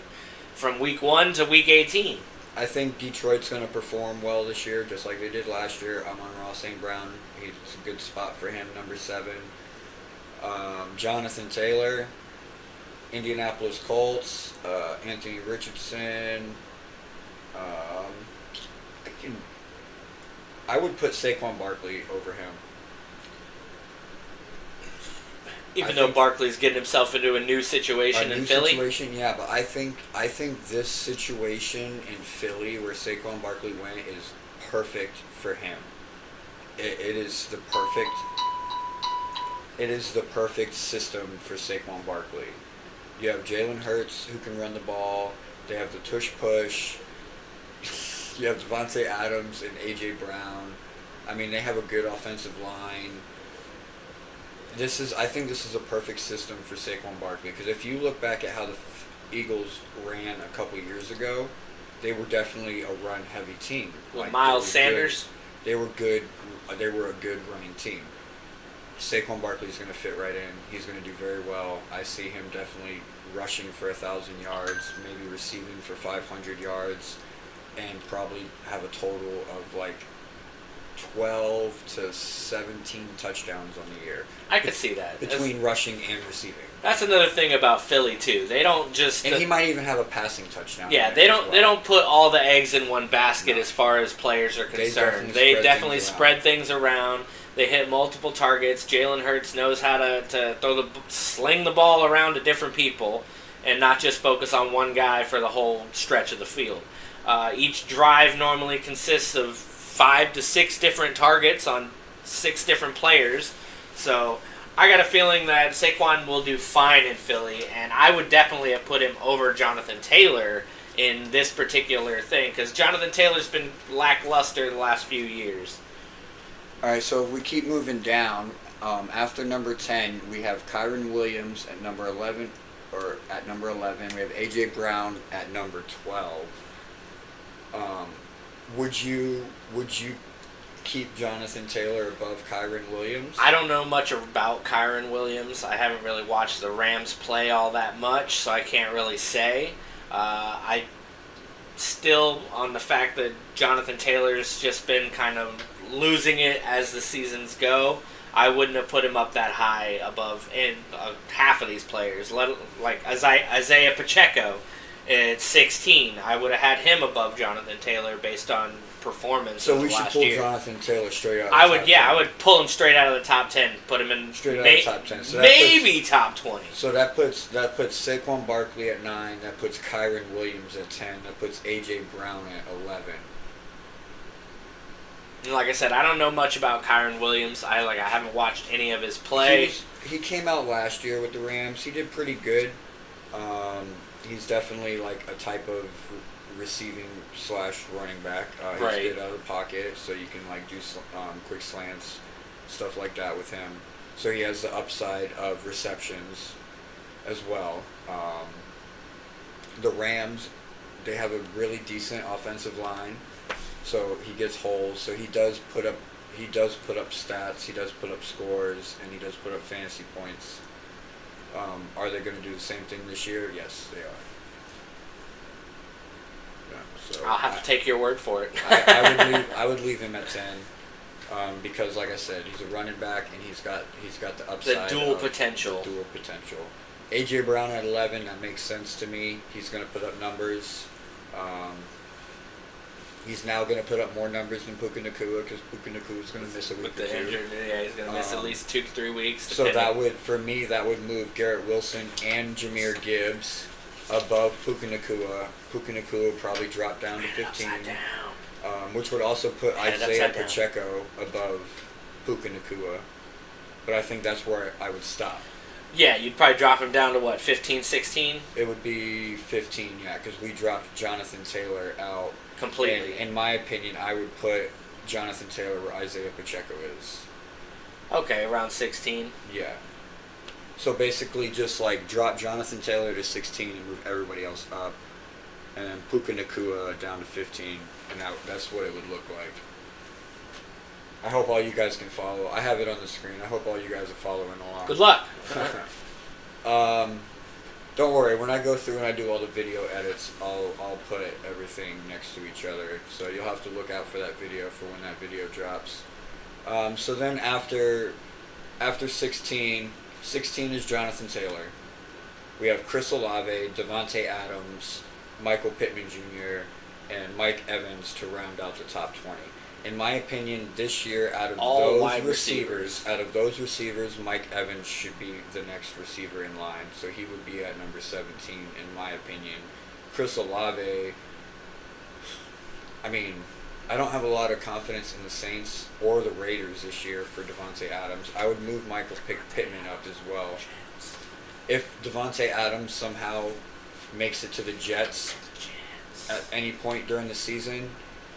from week 1 to week 18. I think Detroit's going to perform well this year, just like they did last year. I'm on Ross St. Brown. It's a good spot for him, number 7. Jonathan Taylor, Indianapolis Colts, Anthony Richardson. I would put Saquon Barkley over him. Even though Barkley's getting himself into a new situation in Philly? Yeah, but I think this situation in Philly where Saquon Barkley went is perfect for him. It is the perfect system for Saquon Barkley. You have Jalen Hurts who can run the ball. They have the tush push. You have Devontae Adams and A.J. Brown. I mean, they have a good offensive line. I think this is a perfect system for Saquon Barkley because if you look back at how the Eagles ran a couple years ago, they were definitely a run-heavy team. With Miles Sanders? They were good. They were a good running team. Saquon Barkley is going to fit right in. He's going to do very well. I see him definitely rushing for 1,000 yards, maybe receiving for 500 yards, and probably have a total of like 12 to 17 touchdowns on the year. I could see that. Between rushing and receiving. That's another thing about Philly too. They don't just and he might even have a passing touchdown. Yeah, they don't put all the eggs in one basket as far as players are concerned. They definitely spread things around. They hit multiple targets. Jalen Hurts knows how to sling the ball around to different people and not just focus on one guy for the whole stretch of the field. Each drive normally consists of 5 to 6 different targets on 6 different players. So I got a feeling that Saquon will do fine in Philly, and I would definitely have put him over Jonathan Taylor in this particular thing, because Jonathan Taylor's been lackluster the last few years. All right, so if we keep moving down, after number 10, we have Kyron Williams at number 11, we have A.J. Brown at number 12. Would you keep Jonathan Taylor above Kyron Williams? I don't know much about Kyron Williams. I haven't really watched the Rams play all that much, so I can't really say. I still, on the fact that Jonathan Taylor's just been kind of losing it as the seasons go, I wouldn't have put him up that high above half of these players. Like Isaiah Pacheco at 16, I would have had him above Jonathan Taylor based on performance. So we should pull Jonathan Taylor straight out of the top 10. I would pull him straight out of the top 10, put him in straight out of the top 10. So maybe top 20. So that puts Saquon Barkley at 9, that puts Kyron Williams at 10, that puts A.J. Brown at 11. And like I said, I don't know much about Kyron Williams. I haven't watched any of his play. He came out last year with the Rams. He did pretty good. He's definitely like a type of receiving / running back. He's Right. good out of the pocket, so you can like do quick slants, stuff like that with him. So he has the upside of receptions as well. The Rams, they have a really decent offensive line, so he gets holes. So he does put up stats, he does put up scores, and he does put up fantasy points. Are they going to do the same thing this year? Yes, they are. Yeah, so I'll have to take your word for it. I would leave him at 10. Because, like I said, he's a running back and he's got the upside. The dual potential. AJ Brown at 11, that makes sense to me. He's going to put up numbers. He's now going to put up more numbers than Puka Nacua because Puka Nacua is going to miss a week With or the two. injury, yeah, he's going to miss at least 2 to 3 weeks. So depending. for me, that would move Garrett Wilson and Jahmyr Gibbs above Puka Nacua. Puka Nacua would probably drop down to 15. Upside down. Which would also put Isaiah upside down. Pacheco above Puka Nacua. But I think that's where I would stop. Yeah, you'd probably drop him down to what, 15, 16? It would be 15, yeah, because we dropped Jonathan Taylor out. Completely. And in my opinion, I would put Jonathan Taylor where Isaiah Pacheco is. Okay, around 16. Yeah. So basically just like drop Jonathan Taylor to 16 and move everybody else up. And then Puka Nacua down to 15. And that's what it would look like. I hope all you guys can follow. I have it on the screen. I hope all you guys are following along. Good luck. Don't worry. When I go through and I do all the video edits, I'll put everything next to each other. So you'll have to look out for that video for when that video drops. So then after 16 is Jonathan Taylor. We have Chris Olave, Devontae Adams, Michael Pittman Jr., and Mike Evans to round out the top 20. In my opinion, this year, out of All those wide receivers, Mike Evans should be the next receiver in line. So he would be at number 17, in my opinion. Chris Olave, I mean, I don't have a lot of confidence in the Saints or the Raiders this year for Devontae Adams. I would move Michael Pittman up as well. If Devontae Adams somehow makes it to the Jets at any point during the season,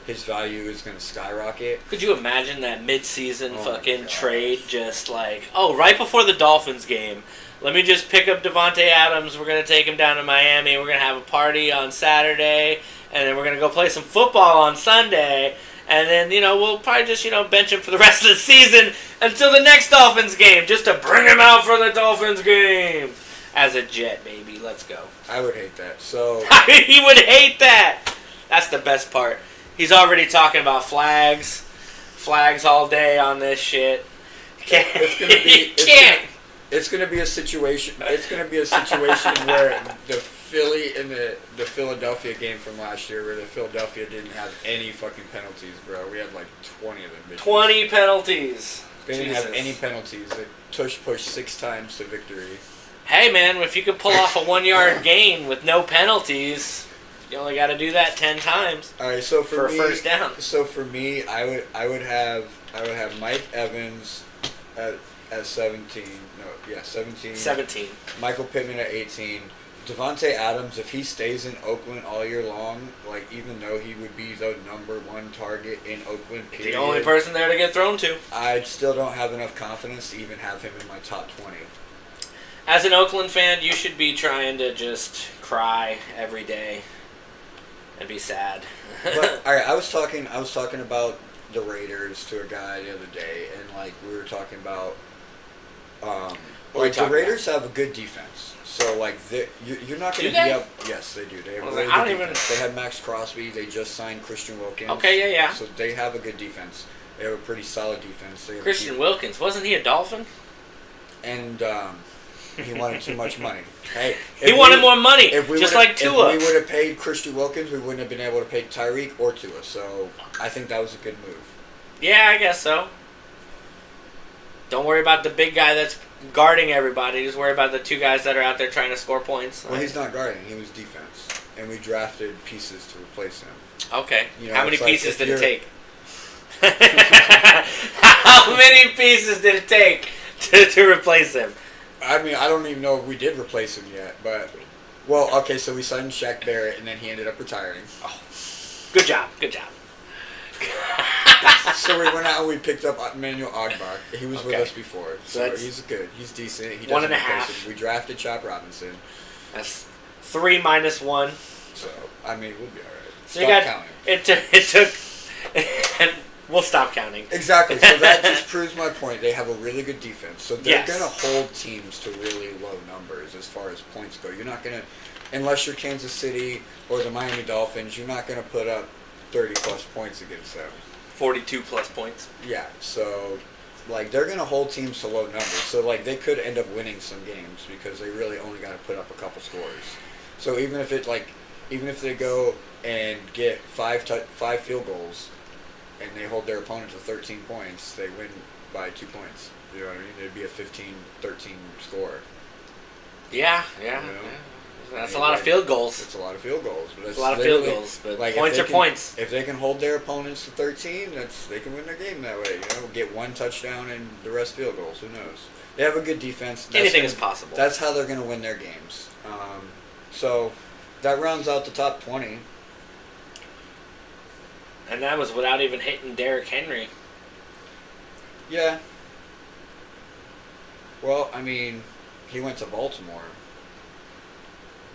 his value is going to skyrocket. Could you imagine that mid-season Oh fucking my trade just like, oh, right before the Dolphins game, let me just pick up Devontae Adams, we're going to take him down to Miami, we're going to have a party on Saturday, and then we're going to go play some football on Sunday, and then, we'll probably just, bench him for the rest of the season until the next Dolphins game, just to bring him out for the Dolphins game. As a Jet, baby, let's go. I would hate that. So He would hate that. That's the best part. He's already talking about flags all day on this shit. It's gonna be a situation. It's gonna be a situation where the Philly in the Philadelphia game from last year, where the Philadelphia didn't have any fucking penalties, bro. We had like 20 of them. Bitches. 20 penalties. They didn't Jesus. have any penalties. They pushed 6 times to victory. Hey man, if you could pull off a 1-yard gain with no penalties, you only got to do that 10 times. All right, so for me, a first down. So for me, I would have Mike Evans at 17. No, yeah, 17. 17. Michael Pittman at 18. Devontae Adams, if he stays in Oakland all year long, like even though he would be the number 1 target in Oakland, period, The only person there to get thrown to. I still don't have enough confidence to even have him in my top 20. As an Oakland fan, you should be trying to just cry every day and be sad. But all right, I was talking about the Raiders to a guy the other day, and like we were talking about, like the Raiders have a good defense. So like you're not going to be up. Yes, they do. They have really good defense. They have Max Crosby. They just signed Christian Wilkins. Okay, yeah. So they have a good defense. They have a pretty solid defense. They have Christian Wilkins, wasn't he a Dolphin? And he wanted too much money. Hey, he wanted more money, just like Tua. If we would have paid Christian Wilkins, we wouldn't have been able to pay Tyreek or Tua. So I think that was a good move. Yeah, I guess so. Don't worry about the big guy that's guarding everybody. Just worry about the 2 guys that are out there trying to score points. Well, he's not guarding. He was defense. And we drafted pieces to replace him. Okay. You know, How many it's like pieces did it take? How many pieces did it take to replace him? I mean, I don't even know if we did replace him yet, but well, okay. So we signed Shaq Barrett, and then he ended up retiring. Oh, good job. Good job. So we went out and we picked up Emmanuel Ogbach. He was with Okay. us before, so That's he's good. He's decent. He one doesn't and a replace half. him. We drafted Chop Robinson, That's 3 minus 1. so I mean we'll be all right. So Stop you got counting. it took, and we'll stop counting. Exactly. So that just proves my point. They have a really good defense, so they're Yes. gonna hold teams to really low numbers as far as points go. You're not gonna, unless you're Kansas City or the Miami Dolphins, you're not gonna put up 30 plus points against them. 42 plus points. Yeah, so like they're gonna hold teams to low numbers. So like they could end up winning some games because they really only got to put up a couple scores. So even if they go and get five field goals, and they hold their opponent to 13 points, they win by 2 points. You know what I mean? It'd be a 15-13 score. Yeah. You know? That's I mean, a lot of like, field goals. It's a lot of field goals. But It's a lot of field goals, but points are points. If they can hold their opponents to 13, they can win their game that way. You know, get one touchdown and the rest field goals. Who knows? They have a good defense. Anything is possible. That's how they're going to win their games. So that rounds out the top 20. And that was without even hitting Derrick Henry. Yeah. Well, I mean, he went to Baltimore.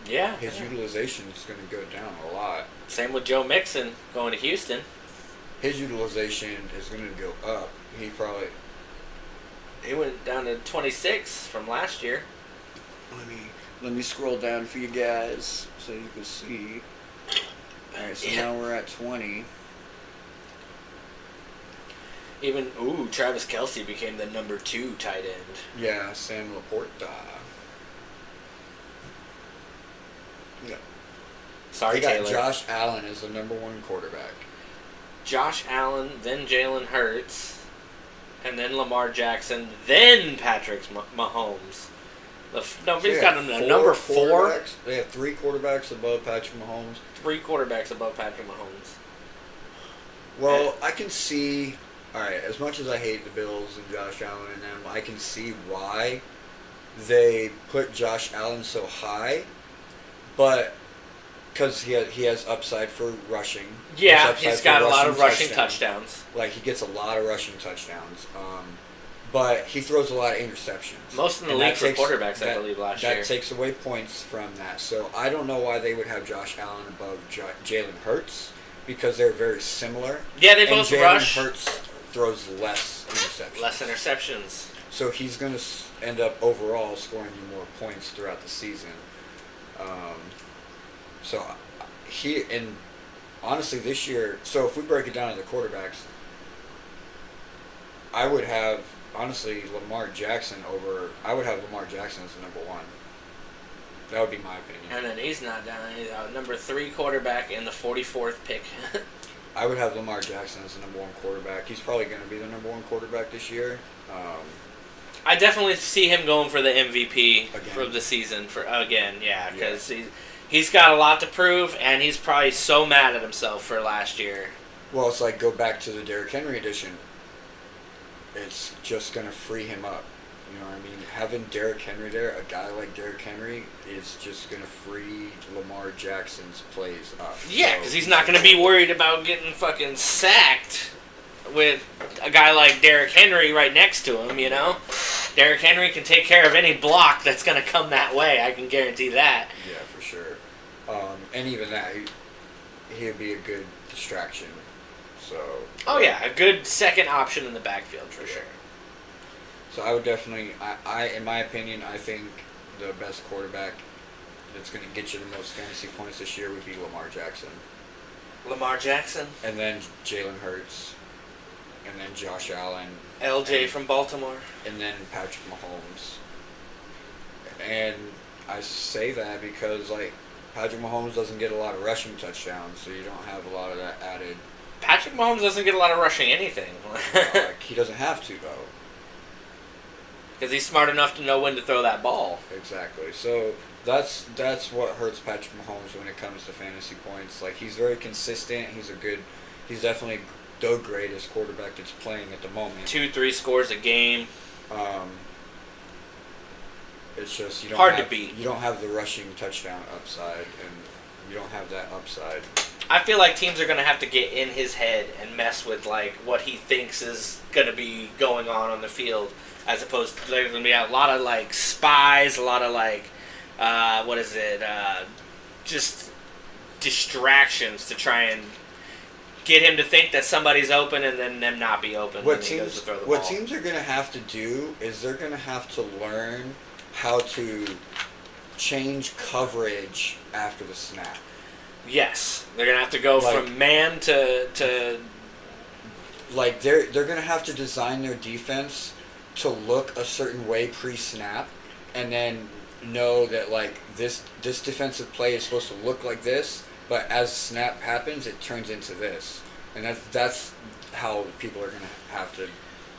Yeah. His utilization is going to go down a lot. Same with Joe Mixon going to Houston. His utilization is going to go up. He went down to 26 from last year. Let me scroll down for you guys so you can see. All right, so now we're at 20. Travis Kelce became the number 2 tight end. Yeah, Sam Laporta. Yeah. Sorry, They got Taylor. Josh Allen as the number 1 quarterback. Josh Allen, then Jalen Hurts, and then Lamar Jackson, then Patrick Mahomes. He's got him at number 4. They have 3 quarterbacks above Patrick Mahomes. 3 quarterbacks above Patrick Mahomes. Well, I can see. All right, as much as I hate the Bills and Josh Allen and them, I can see why they put Josh Allen so high, but because he has upside for rushing. Yeah, he's got a lot of rushing touchdowns. Like he gets a lot of rushing touchdowns, but he throws a lot of interceptions. Most in the league for quarterbacks, I believe, last year. That takes away points from that. So I don't know why they would have Josh Allen above Jalen Hurts because they're very similar. Yeah, they both rush. Jalen Hurts throws less interceptions. Less interceptions. So he's going to end up overall scoring you more points throughout the season. Honestly this year, so if we break it down to the quarterbacks, I would have Lamar Jackson as the number 1. That would be my opinion. And then he's not down. He's number 3 quarterback and the 44th pick. I would have Lamar Jackson as the number 1 quarterback. He's probably going to be the number 1 quarterback this year. I definitely see him going for the MVP Again. for the season because he's got a lot to prove, and he's probably so mad at himself for last year. Well, it's like go back to the Derrick Henry edition. It's just going to free him up. You know what I mean? Having Derrick Henry there, a guy like Derrick Henry, is just going to free Lamar Jackson's plays up. Yeah, because he's not going to be worried about getting fucking sacked with a guy like Derrick Henry right next to him, you know? Derrick Henry can take care of any block that's going to come that way, I can guarantee that. Yeah, for sure. And even that, he'd be a good distraction. So. Oh yeah, a good second option in the backfield for sure. So I would definitely, in my opinion, I think the best quarterback that's going to get you the most fantasy points this year would be Lamar Jackson. Lamar Jackson. And then Jalen Hurts. And then Josh Allen. LJ from Baltimore. And then Patrick Mahomes. And I say that because, like, Patrick Mahomes doesn't get a lot of rushing touchdowns, so you don't have a lot of that added. Patrick Mahomes doesn't get a lot of rushing anything. Like, he doesn't have to, though. Because he's smart enough to know when to throw that ball. Exactly. So that's what hurts Patrick Mahomes when it comes to fantasy points. Like, he's very consistent. He's definitely the greatest quarterback that's playing at the moment. 2-3 scores a game. Um, it's just you don't Hard have, to beat. You don't have the rushing touchdown upside, and you don't have that upside. I feel like teams are going to have to get in his head and mess with like what he thinks is going to be going on the field, as opposed to there's going to be a lot of like spies, a lot of like just distractions to try and get him to think that somebody's open and then them not be open when he goes to throw the ball. What teams are going to have to do is they're going to have to learn how to change coverage after the snap. Yes, they're gonna have to go from man to. Like they're gonna have to design their defense to look a certain way pre-snap, and then know that like this defensive play is supposed to look like this, but as snap happens, it turns into this, and that's how people are gonna have to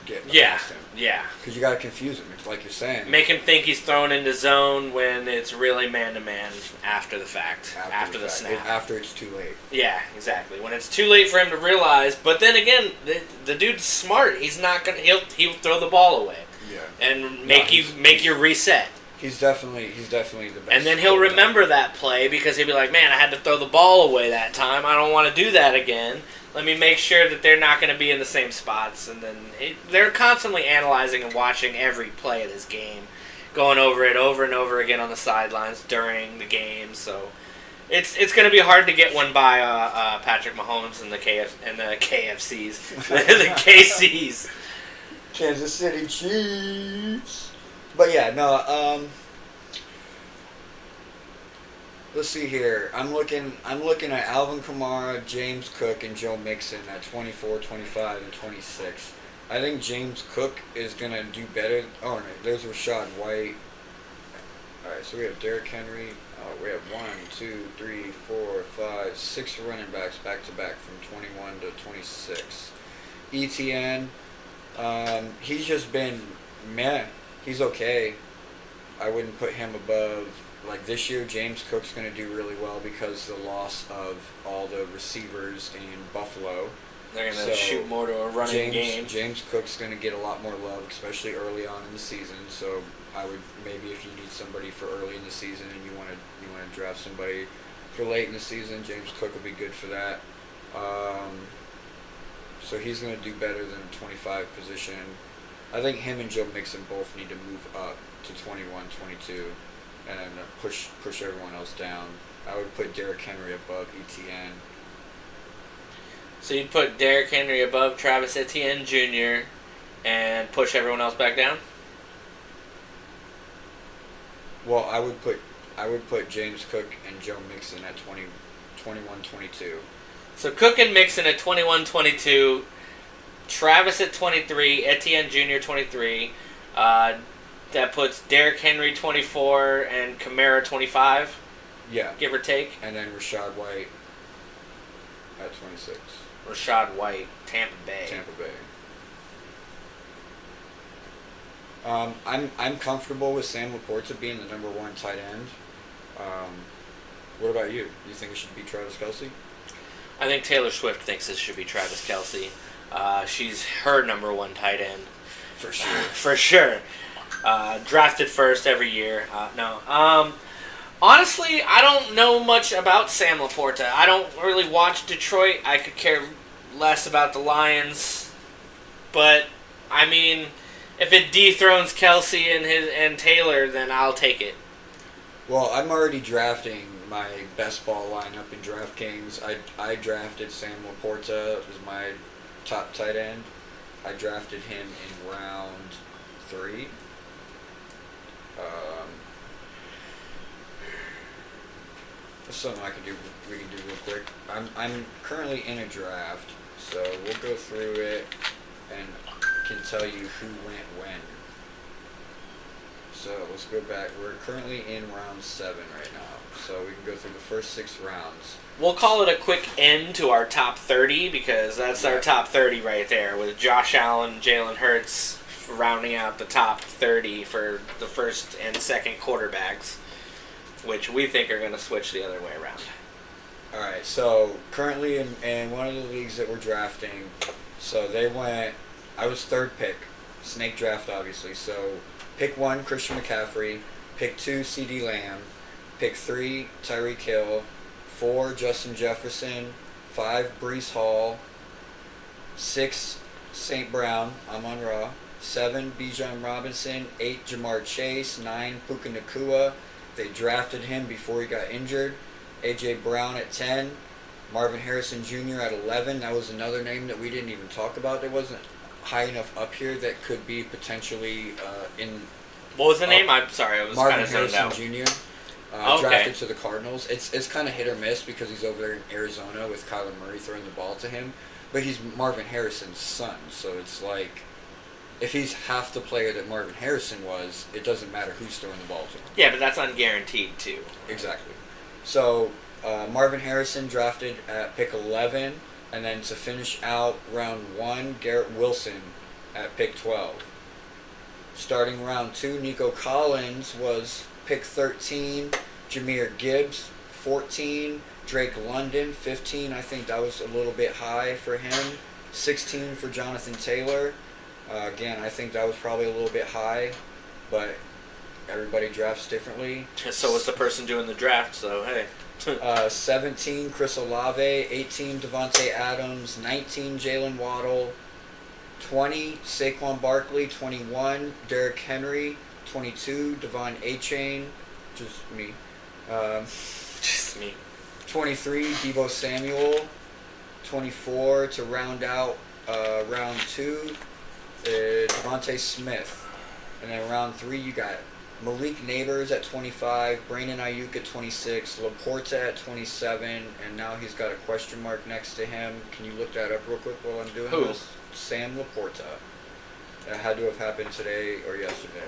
get past him. Yeah. Because you gotta confuse him. It's like you're saying. Make him think he's thrown into zone when it's really man-to-man after the fact, after the snap. After it's too late. Yeah, exactly. When it's too late for him to realize. But then again, the dude's smart. He's not gonna. He'll throw the ball away. Yeah. And make your reset. He's definitely the best. And then he'll remember that play because he'll be like, man, I had to throw the ball away that time. I don't want to do that again. Let me make sure that they're not going to be in the same spots. And then they're constantly analyzing and watching every play of this game, going over it over and over again on the sidelines during the game. So it's going to be hard to get one by Patrick Mahomes and the KFCs, the KCs, Kansas City Chiefs. But yeah, no. Let's see here. I'm looking at Alvin Kamara, James Cook, and Joe Mixon at 24, 25, and 26. I think James Cook is going to do better. Oh, no, there's Rashad White. All right, so we have Derrick Henry. We have 1, 2, 3, 4, 5, 6 running backs back-to-back from 21 to 26. ETN, he's just been meh. He's okay. I wouldn't put him above. Like this year, James Cook's going to do really well because of the loss of all the receivers in Buffalo. They're going to shoot more to a running game. James Cook's going to get a lot more love, especially early on in the season. So I would maybe if you need somebody for early in the season and you want to draft somebody for late in the season, James Cook will be good for that. So he's going to do better than a 25 position. I think him and Joe Mixon both need to move up to 21, 22. And push everyone else down. I would put Derrick Henry above ETN. So you'd put Derrick Henry above Travis Etienne Jr. and push everyone else back down? Well, I would put James Cook and Joe Mixon at 21, 22. So Cook and Mixon at 21, 22. Travis at 23. Etienne Jr. 23. That puts Derrick Henry 24 and Kamara 25. Yeah. Give or take. And then Rashad White at 26. Rashad White, Tampa Bay. I'm comfortable with Sam Laporta being the number 1 tight end. What about you? You think it should be Travis Kelce? I think Taylor Swift thinks it should be Travis Kelce. She's her number 1 tight end. For sure. For sure. Drafted first every year. Honestly, I don't know much about Sam Laporta. I don't really watch Detroit. I could care less about the Lions. But, I mean, if it dethrones Kelce and Taylor, then I'll take it. Well, I'm already drafting my best ball lineup in DraftKings. I drafted Sam Laporta as my top tight end. I drafted him in round 3. That's something we can do real quick. I'm currently in a draft, so we'll go through it and can tell you who went when. So let's go back. We're currently in round 7 right now, so we can go through the first 6 rounds. We'll call it a quick end to our top 30 because that's our top 30 right there with Josh Allen, Jalen Hurts rounding out the top 30 for the first and second quarterbacks, which we think are going to switch the other way around. All right. So currently in one of the leagues that we're drafting, so they went. I was third pick, snake draft obviously. So pick one Christian McCaffrey, pick two C.D. Lamb, pick three Tyreek Hill, four Justin Jefferson, five Brees Hall, six St. Brown. I'm on Raw. Seven Bijan Robinson, eight Jamar Chase, nine Puka Nakua. They drafted him before he got injured. A.J. Brown at 10, Marvin Harrison Jr. at 11. That was another name that we didn't even talk about. That wasn't high enough up here that could be potentially in. What was the name? I'm sorry, I was kind Marvin of zoned Harrison out. Jr. Okay. Drafted to the Cardinals. It's kind of hit or miss because he's over there in Arizona with Kyler Murray throwing the ball to him, but he's Marvin Harrison's son, so it's like if he's half the player that Marvin Harrison was, it doesn't matter who's throwing the ball to him. Yeah, but that's unguaranteed too. Exactly. So Marvin Harrison drafted at pick 11, and then to finish out round 1, Garrett Wilson at pick 12. Starting round 2, Nico Collins was pick 13, Jahmyr Gibbs 14, Drake London 15. I think that was a little bit high for him. 16 for Jonathan Taylor. Again, I think that was probably a little bit high, but everybody drafts differently. So was the person doing the draft, so hey. 17, Chris Olave. 18, Devontae Adams. 19, Jalen Waddle. 20, Saquon Barkley. 21, Derrick Henry. 22, Devon Achane. Just me. Just me. 23, Deebo Samuel. 24, to round out round 2, Devontae Smith. And then round 3, you got Malik Neighbors at 25, Brandon Ayuk at 26, Laporta at 27, and now he's got a question mark next to him. Can you look that up real quick while I'm doing Who? this? Sam Laporta. That had to have happened today or yesterday.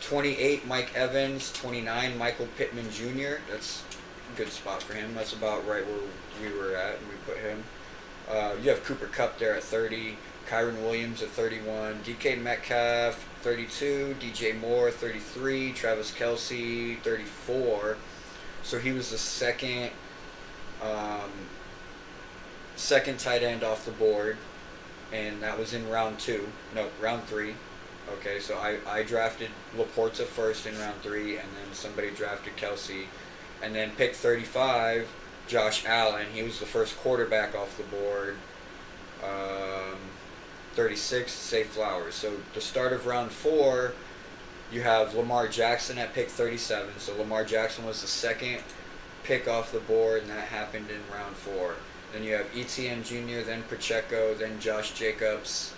28, Mike Evans. 29, Michael Pittman Jr. That's a good spot for him. That's about right where we were at when we put him. You have Cooper Kupp there at 30, Kyron Williams at 31, DK Metcalf 32, DJ Moore 33, Travis Kelce 34. So he was the second tight end off the board, and that was in round 3. Okay, so I drafted Laporta first in round 3, and then somebody drafted Kelce, and then pick 35, Josh Allen. He was the first quarterback off the board. 36, Zay Flowers. So the start of round 4, you have Lamar Jackson at pick 37. So Lamar Jackson was the second pick off the board, and that happened in round 4. Then you have ETN Jr., then Pacheco, then Josh Jacobs,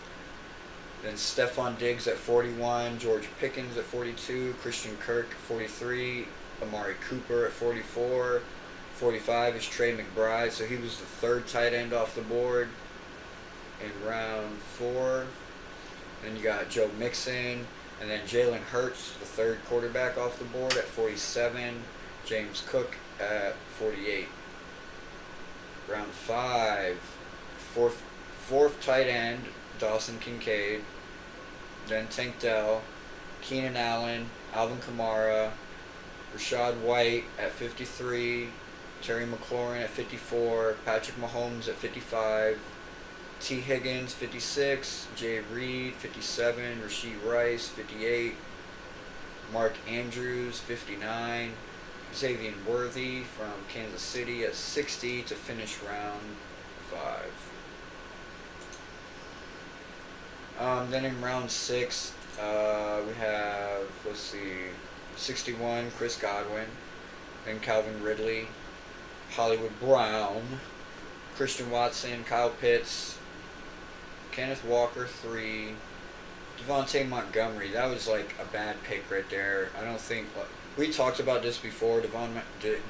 then Stephon Diggs at 41, George Pickens at 42, Christian Kirk at 43, Amari Cooper at 44. 45 is Trey McBride, so he was the third tight end off the board in round 4. Then you got Joe Mixon, and then Jalen Hurts, the third quarterback off the board at 47. James Cook at 48. Round 5, fourth tight end, Dawson Kincaid. Then Tank Dell, Keenan Allen, Alvin Kamara, Rashad White at 53. Terry McLaurin at 54, Patrick Mahomes at 55, T. Higgins 56, Jay Reed 57, Rasheed Rice 58, Mark Andrews 59, Xavier Worthy from Kansas City at 60 to finish round 5. Then in round 6, we have, 61, Chris Godwin, and Calvin Ridley, Hollywood Brown, Christian Watson, Kyle Pitts, Kenneth Walker 3, Devontae Montgomery. That was like a bad pick right there. I don't think we talked about this before.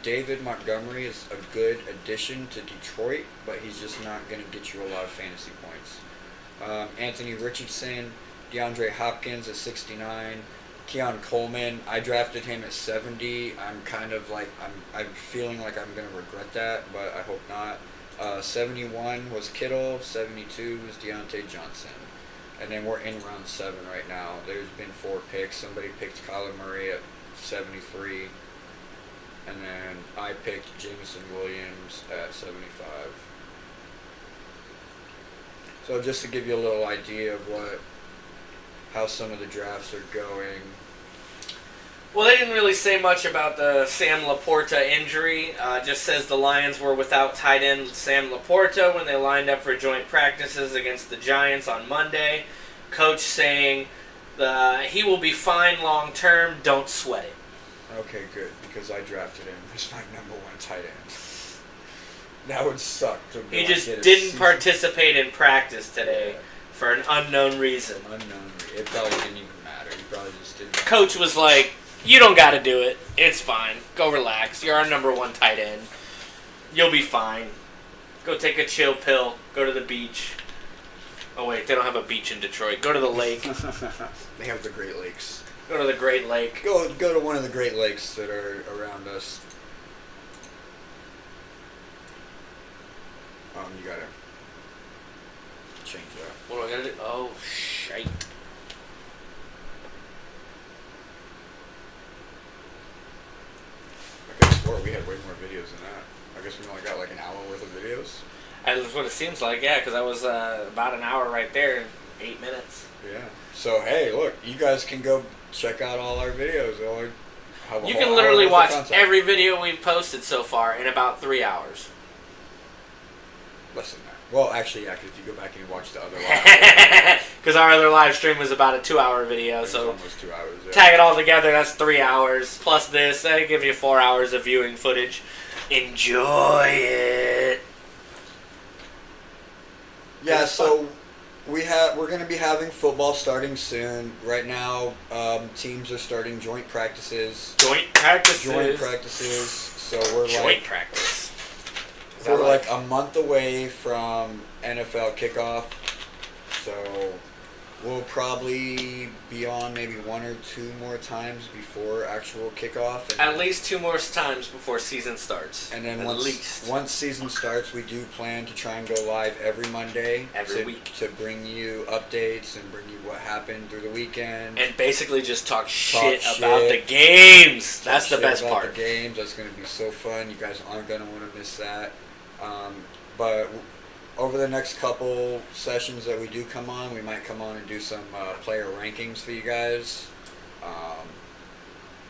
David Montgomery is a good addition to Detroit, but he's just not going to get you a lot of fantasy points. Anthony Richardson, DeAndre Hopkins at 69. Keon Coleman, I drafted him at 70. I'm kind of like, I'm feeling like I'm going to regret that, but I hope not. 71 was Kittle, 72 was Deontay Johnson. And then we're in round 7 right now. There's been 4 picks. Somebody picked Kyler Murray at 73. And then I picked Jameson Williams at 75. So just to give you a little idea of how some of the drafts are going. Well, they didn't really say much about the Sam Laporta injury. Just says the Lions were without tight end Sam Laporta when they lined up for joint practices against the Giants on Monday. Coach saying he will be fine long term. Don't sweat it. Okay, good, because I drafted him as my number one tight end. That would suck. He just didn't participate in practice today for an unknown reason. It probably didn't even matter. He probably just didn't. Coach was like, "You don't got to do it. It's fine. Go relax. You're our number one tight end. You'll be fine. Go take a chill pill. Go to the beach." Oh wait, they don't have a beach in Detroit. Go to the lake. They have the Great Lakes. Go to the Great Lake. Go to one of the Great Lakes that are around us. You gotta change that. What do I gotta do? Oh, shite. I could have swore we had way more videos than that. I guess we only got like an hour worth of videos. That's what it seems like, yeah, because I was about an hour right there in 8 minutes. Yeah. So, hey, look, you guys can go check out all our videos. You can literally watch every video we've posted so far in about 3 hours. Less than that. Well, actually, yeah, because if you go back and watch the other live because our other live stream was about a 2-hour video, so almost 2 hours. Yeah. Tag it all together, that's 3 hours. Plus this, that gives you 4 hours of viewing footage. Enjoy it. Yeah, so we're going to be having football starting soon. Right now, teams are starting joint practices. Joint practices. So we're joint practice. We're like a month away from NFL kickoff. So we'll probably be on maybe 1 or 2 more times before actual kickoff. At least 2 more times before season starts. And then once season starts, we do plan to try and go live every Monday. Every week. To bring you updates and bring you what happened through the weekend. And basically just talk shit about the games. That's the best part. The games. That's going to be so fun. You guys aren't going to want to miss that. But over the next couple sessions that we do come on, we might come on and do some player rankings for you guys.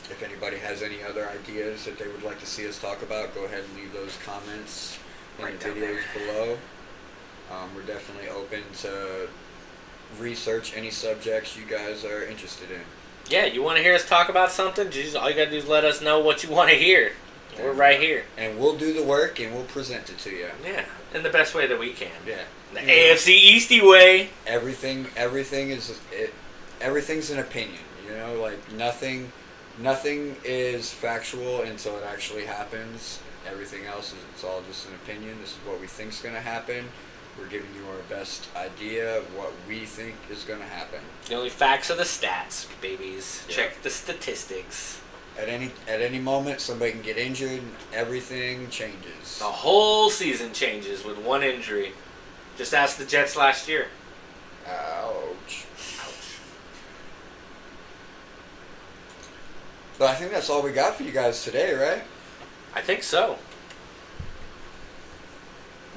If anybody has any other ideas that they would like to see us talk about, go ahead and leave those comments in the videos below. We're definitely open to research any subjects you guys are interested in. Yeah, you want to hear us talk about something? All you got to do is let us know what you want to hear. We're right here. And we'll do the work and we'll present it to you. Yeah, in the best way that we can. Yeah. The AFC Eastie way. Everything's an opinion, you know, like nothing is factual until it actually happens. Everything else it's all just an opinion. This is what we think's going to happen. We're giving you our best idea of what we think is going to happen. The only facts are the stats, babies. Yeah. Check the statistics. At any moment, somebody can get injured. Everything changes. The whole season changes with one injury. Just ask the Jets last year. Ouch. But I think that's all we got for you guys today, right? I think so.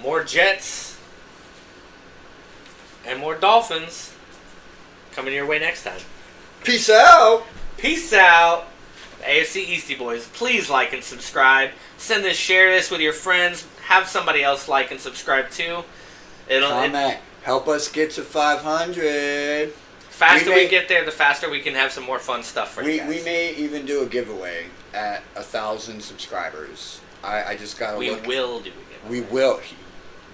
More Jets and more Dolphins coming your way next time. Peace out. Peace out. AFC Eastie Boys, please like and subscribe. Share this with your friends. Have somebody else like and subscribe too. Comment. Help us get to 500. Faster we get there, the faster we can have some more fun stuff for you guys. We may even do a giveaway at 1,000 subscribers. I just gotta look. We will do a giveaway.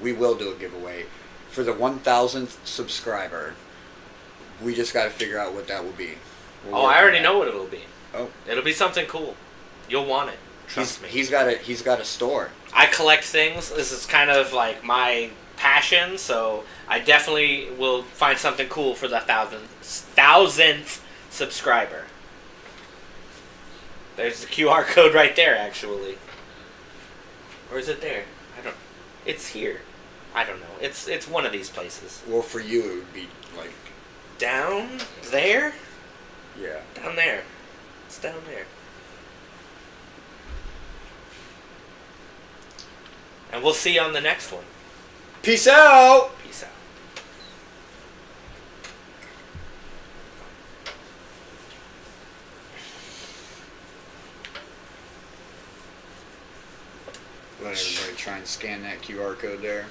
We will do a giveaway for the 1,000th subscriber. We just gotta figure out what that will be. I already know what it'll be. Oh. It'll be something cool. You'll want it. Trust me. He's got a store. I collect things. This is kind of like my passion, so I definitely will find something cool for the 1,000th subscriber. There's the QR code right there, actually. Or is it there? It's here. I don't know. It's one of these places. Well, for you, it would be like down there. Yeah. Down there. It's down there. And we'll see you on the next one. Peace out. Peace out. Let everybody try and scan that QR code there.